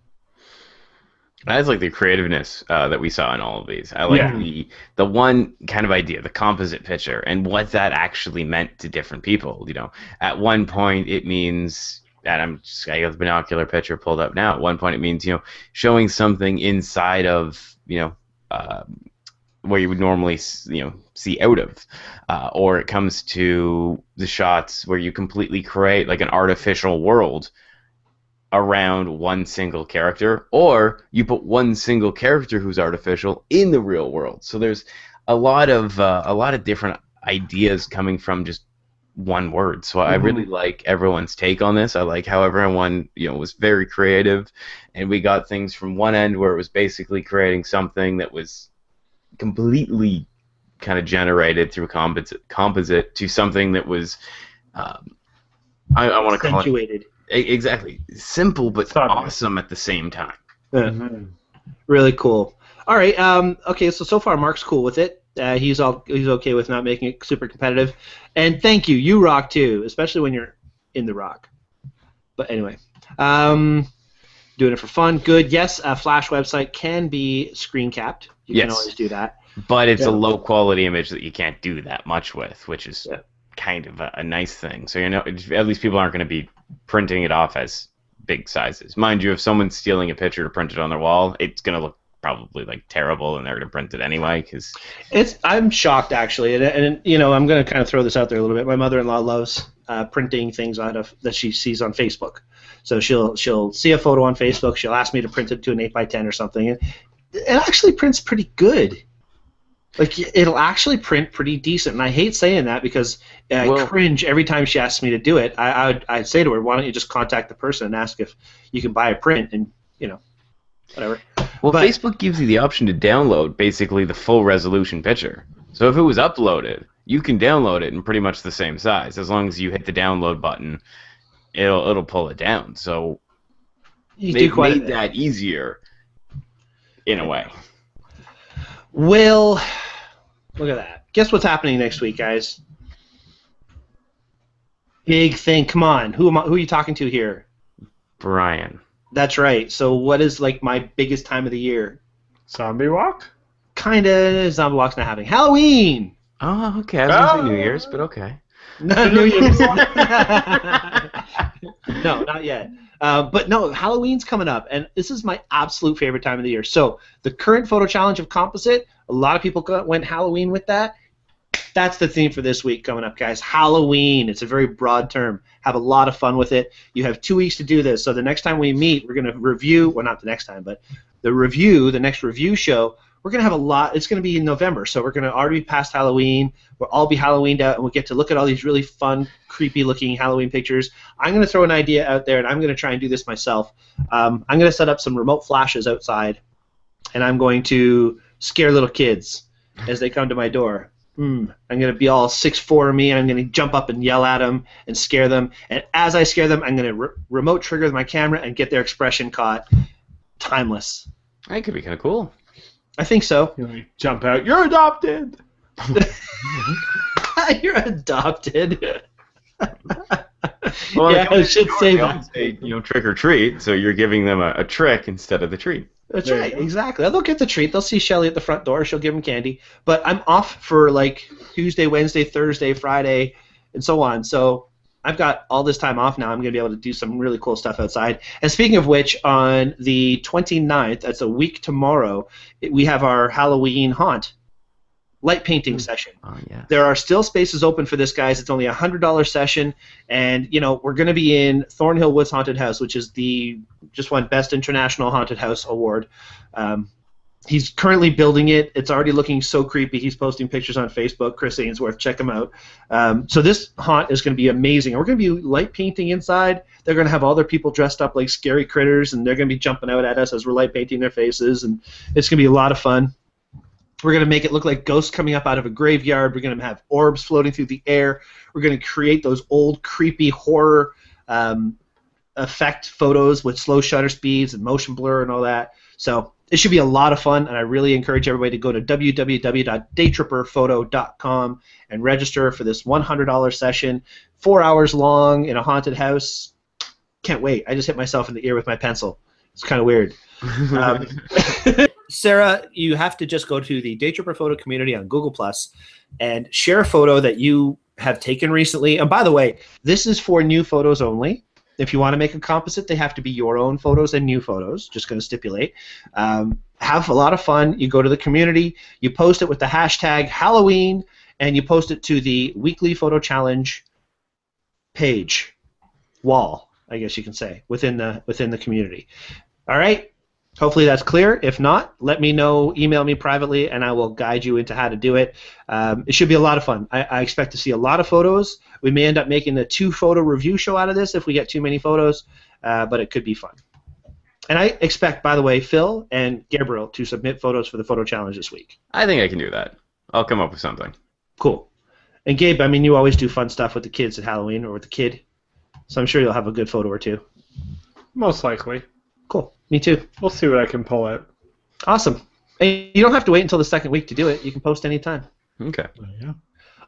I just like the creativeness that we saw in all of these. I like the one kind of idea, the composite picture, and what that actually meant to different people. At one point it means, and I got the binocular picture pulled up now. At one point it means showing something inside of where you would normally see out of, or it comes to the shots where you completely create like an artificial world around one single character, or you put one single character who's artificial in the real world. So there's a lot of different ideas coming from just one word. So I really like everyone's take on this. I like how everyone was very creative, and we got things from one end where it was basically creating something that was completely kind of generated through composite to something that was I want to call it exactly simple but awesome at the same time. Really cool. All right. Okay. So far Mark's cool with it. He's okay with not making it super competitive. And thank you. You rock too, especially when you're in the rock. But anyway, doing it for fun. Good. Yes. A Flash website can be screen capped. You can always do that. But it's a low quality image that you can't do that much with, which is kind of a nice thing. So at least people aren't going to be printing it off as big sizes. Mind you, if someone's stealing a picture to print it on their wall, it's going to look probably like terrible, and they're gonna print it anyway. Because I'm shocked actually, and you know I'm going to kind of throw this out there a little bit. My mother-in-law loves printing things out of that she sees on Facebook. So she'll see a photo on Facebook. She'll ask me to print it to an 8x10 or something, and it actually prints pretty good. Like, it'll actually print pretty decent, and I hate saying that because I cringe every time she asks me to do it. I'd say to her, why don't you just contact the person and ask if you can buy a print, and, you know, whatever. Well, Facebook gives you the option to download basically the full resolution picture. So if it was uploaded, you can download it in pretty much the same size. As long as you hit the download button, it'll pull it down. So they've made that easier in a way. Well, look at that. Guess what's happening next week, guys? Big thing. Come on. Who are you talking to here? Brian. That's right. So what is, like, my biggest time of the year? Zombie Walk? Kind of. Zombie Walk's not happening. Halloween! Oh, okay. I was going to say New Year's, but okay. No, New Year's. No, not yet. But no, Halloween's coming up, and this is my absolute favorite time of the year. So the current photo challenge of Composite, a lot of people went Halloween with that. That's the theme for this week coming up, guys. Halloween. It's a very broad term. Have a lot of fun with it. You have 2 weeks to do this. So the next time we meet, we're going to review, well, not the next time, but the next review show, we're going to have a lot. It's going to be in November, so we're going to already be past Halloween. We'll all be Halloweened out, and we'll get to look at all these really fun, creepy-looking Halloween pictures. I'm going to throw an idea out there, and I'm going to try and do this myself. I'm going to set up some remote flashes outside, and I'm going to scare little kids as they come to my door. I'm going to be all 6'4" me, and I'm going to jump up and yell at them and scare them. And as I scare them, I'm going to remote trigger my camera and get their expression caught. Timeless. That could be kind of cool. I think so. You jump out. You're adopted. You're adopted. Well, yeah, I should say that. Say, trick or treat, so you're giving them a trick instead of the treat. That's right, exactly. They'll get the treat. They'll see Shelly at the front door. She'll give them candy. But I'm off for like Tuesday, Wednesday, Thursday, Friday, and so on. So I've got all this time off now. I'm going to be able to do some really cool stuff outside. And speaking of which, on the 29th, that's a week tomorrow, we have our Halloween haunt light painting session. Oh, yeah. There are still spaces open for this, guys. It's only a $100 session, and we're going to be in Thornhill Woods Haunted House, which is just won Best International Haunted House Award. He's currently building it. It's already looking so creepy. He's posting pictures on Facebook. Chris Ainsworth, check him out. So this haunt is going to be amazing. We're going to be light painting inside. They're going to have all their people dressed up like scary critters, and they're going to be jumping out at us as we're light painting their faces, and it's going to be a lot of fun. We're going to make it look like ghosts coming up out of a graveyard. We're going to have orbs floating through the air. We're going to create those old, creepy horror effect photos with slow shutter speeds and motion blur and all that. So it should be a lot of fun, and I really encourage everybody to go to www.daytripperphoto.com and register for this $100 session, 4 hours long in a haunted house. Can't wait. I just hit myself in the ear with my pencil. It's kind of weird. Sarah, you have to just go to the Daytripper Photo community on Google Plus and share a photo that you have taken recently. And by the way, this is for new photos only. If you want to make a composite, they have to be your own photos and new photos. Just going to stipulate. Have a lot of fun. You go to the community, you post it with the hashtag Halloween, and you post it to the weekly photo challenge page, wall, I guess you can say, within the community. All right. Hopefully that's clear. If not, let me know. Email me privately, and I will guide you into how to do it. It should be a lot of fun. I expect to see a lot of photos. We may end up making a 2-photo review show out of this if we get too many photos, but it could be fun. And I expect, by the way, Phil and Gabriel to submit photos for the photo challenge this week. I think I can do that. I'll come up with something. Cool. And Gabe, I mean, you always do fun stuff with the kids at Halloween or with the kid, so I'm sure you'll have a good photo or two. Most likely. Cool. Me too. We'll see what I can pull out. Awesome. And you don't have to wait until the second week to do it. You can post anytime. Okay. Yeah.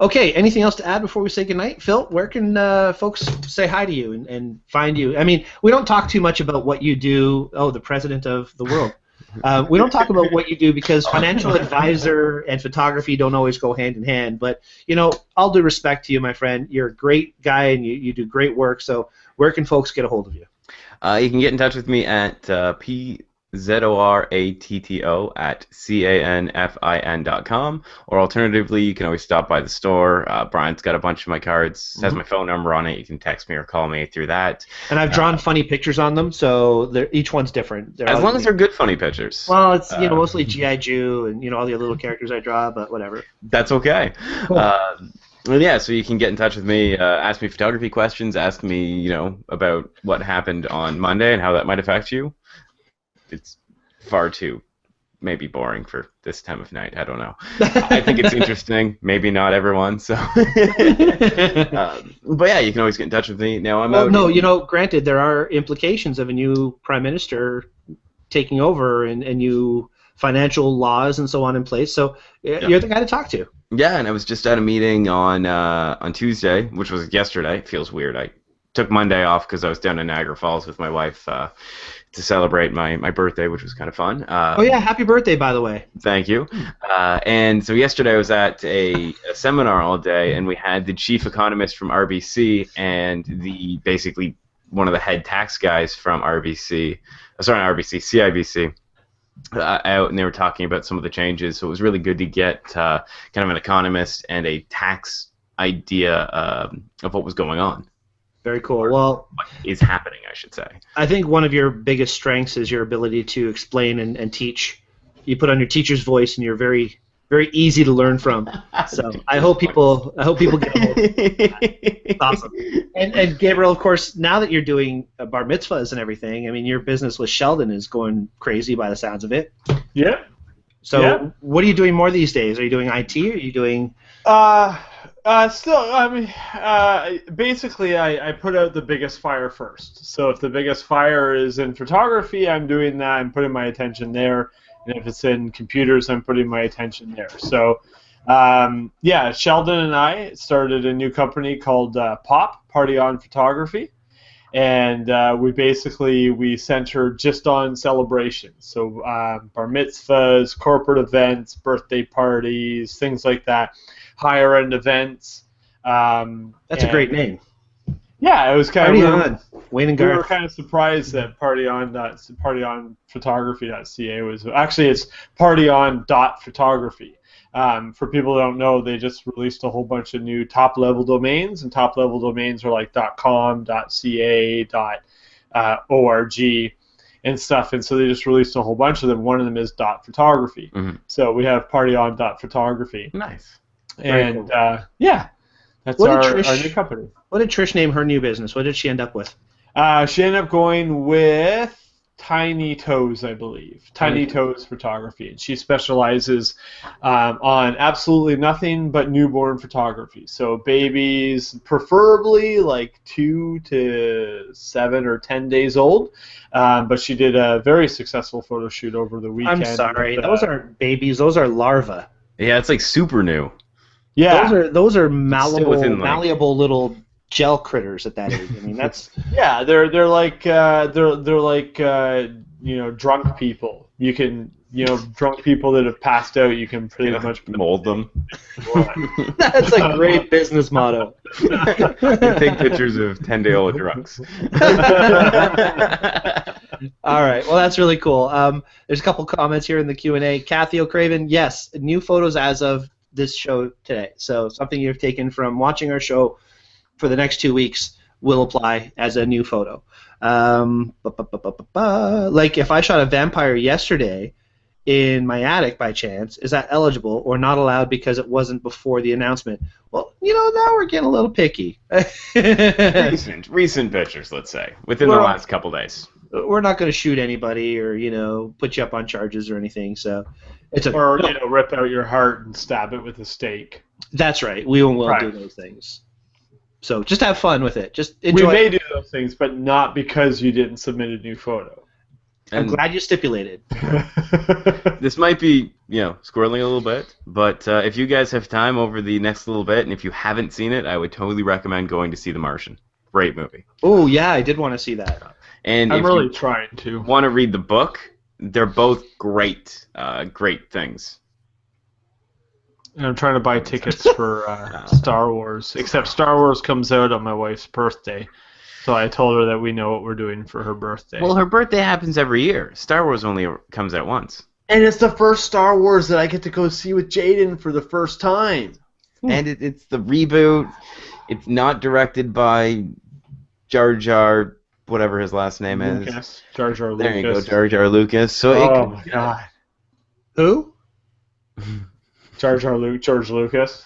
Okay, anything else to add before we say goodnight? Phil, where can folks say hi to you and find you? I mean, we don't talk too much about what you do. Oh, the president of the world. We don't talk about what you do because financial advisor and photography don't always go hand in hand. But, all due respect to you, my friend, you're a great guy and you do great work. So where can folks get a hold of you? You can get in touch with me at ZORATTO at CANFIN.com, or alternatively, you can always stop by the store. Brian's got a bunch of my cards, has my phone number on it. You can text me or call me through that. And I've drawn funny pictures on them, so each one's different. As long as they're good funny pictures. Well, it's mostly G.I. Joe and all the little characters I draw, but whatever. That's okay. Cool. Well, yeah, so you can get in touch with me, ask me photography questions, ask me, about what happened on Monday and how that might affect you. It's far too maybe boring for this time of night. I don't know. I think it's interesting. Maybe not everyone. So, but yeah, you can always get in touch with me. Now I'm out. No, granted, there are implications of a new prime minister taking over and new financial laws and so on in place. So you're the guy to talk to. Yeah, and I was just at a meeting on Tuesday, which was yesterday. It feels weird. I took Monday off because I was down in Niagara Falls with my wife to celebrate my birthday, which was kind of fun. Happy birthday, by the way. Thank you. And so yesterday I was at a seminar all day, and we had the chief economist from RBC and basically one of the head tax guys from CIBC. Out, and they were talking about some of the changes, so it was really good to get kind of an economist and a tax idea of what was going on. Very cool. Well, what is happening, I should say. I think one of your biggest strengths is your ability to explain and teach. You put on your teacher's voice, and you're very, very easy to learn from. So I hope people get a hold of it. Awesome. And Gabriel, of course, now that you're doing bar mitzvahs and everything, I mean, your business with Sheldon is going crazy by the sounds of it. Yeah. So what are you doing more these days? Are you doing IT? Or are you doing? Basically, I put out the biggest fire first. So if the biggest fire is in photography, I'm doing that. I'm putting my attention there. And if it's in computers, I'm putting my attention there. So, Sheldon and I started a new company called POP, Party On Photography. And we center just on celebrations. So bar mitzvahs, corporate events, birthday parties, things like that. Higher end events. That's a great name. Yeah, it was kind of Wayne and we Garth. were kind of surprised that partyonphotography.ca was actually it's partyon.photography. For people who don't know, they just released a whole bunch of new top level domains, and top level domains are like .com, .ca, .org, and stuff. And so they just released a whole bunch of them. One of them is .photography. Mm-hmm. So we have partyon.photography. Nice. And cool. That's our new company. What did Trish name her new business? What did she end up with? She ended up going with Tiny Toes, I believe. Tiny Toes Photography. And she specializes on absolutely nothing but newborn photography. So babies, preferably like 2 to 7 or 10 days old. But she did a very successful photo shoot over the weekend. I'm sorry. Those aren't babies. Those are larvae. Yeah, it's like super new. Yeah. Those are malleable little gel critters at that age. I mean, that's they're like drunk people. You can drunk people that have passed out. You can pretty much mold them. That's a great business motto. Take pictures of 10-day-old drunks. All right. Well, that's really cool. There's a couple comments here in the Q&A. Kathy O'Craven, yes, new photos as of this show today. So something you've taken from watching our show for the next 2 weeks will apply as a new photo. Like if I shot a vampire yesterday in my attic by chance, is that eligible or not allowed because it wasn't before the announcement? Well, now we're getting a little picky. Recent pictures, let's say, within the last couple days. We're not going to shoot anybody or put you up on charges or anything. So it's rip out your heart and stab it with a stake. That's right. We won't do those things. So just have fun with it. Just enjoy. We may do those things, but not because you didn't submit a new photo. I'm glad you stipulated. This might be, squirreling a little bit, but if you guys have time over the next little bit, and if you haven't seen it, I would totally recommend going to see The Martian. Great movie. Oh, yeah, I did want to see that. And I'm really trying to. Want to read the book, they're both great things. And I'm trying to buy tickets for Star Wars, except Star Wars comes out on my wife's birthday. So I told her that we know what we're doing for her birthday. Well, her birthday happens every year. Star Wars only comes out once. And it's the first Star Wars that I get to go see with Jaden for the first time. And it's the reboot. It's not directed by Jar Jar, whatever his last name is. Lucas. Jar Jar Lucas. There you go, Jar Jar Lucas. So Oh my god. Who? George Lucas.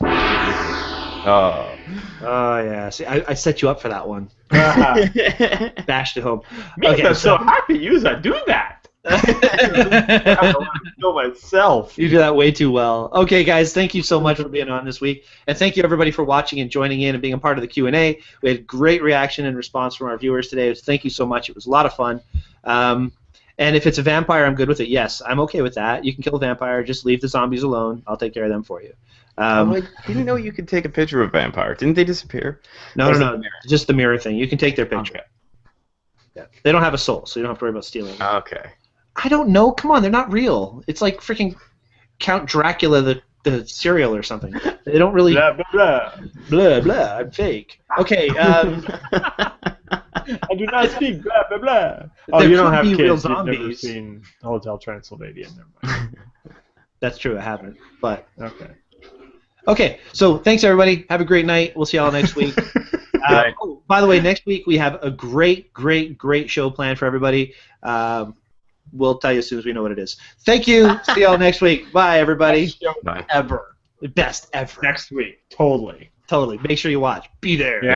Oh. Oh yeah. See, I set you up for that one. Bashed it home. Me, Okay, I'm so happy you do that. I want to kill myself. You do that way too well. Okay, guys, thank you so much for being on this week, and thank you everybody for watching and joining in and being a part of the Q&A. We had great reaction and response from our viewers today. Thank you so much. It was a lot of fun. And if it's a vampire, I'm good with it. Yes, I'm okay with that. You can kill a vampire. Just leave the zombies alone. I'll take care of them for you. I didn't know you could take a picture of a vampire. Didn't they disappear? No. Just the mirror thing. You can take their picture. Okay. Yeah. They don't have a soul, so you don't have to worry about stealing them. Okay. I don't know. Come on, they're not real. It's like freaking Count Dracula, the cereal or something. They don't really. Blah, blah, blah. Blah, blah. I'm fake. Okay. I do not speak blah, blah, blah. Oh, There you don't could have be kids. real You've never zombies. seen Hotel Transylvania. Never mind. That's true. I haven't. But Okay. okay. So thanks everybody. Have a great night. We'll see y'all next week. Oh, by the way, next week we have a great show planned for everybody. We'll tell you as soon as we know what it is. Thank you. See y'all next week. Bye, everybody. Best show Bye. ever. Best ever. Next week. Totally. Totally. Make sure you watch. Be there. Yeah.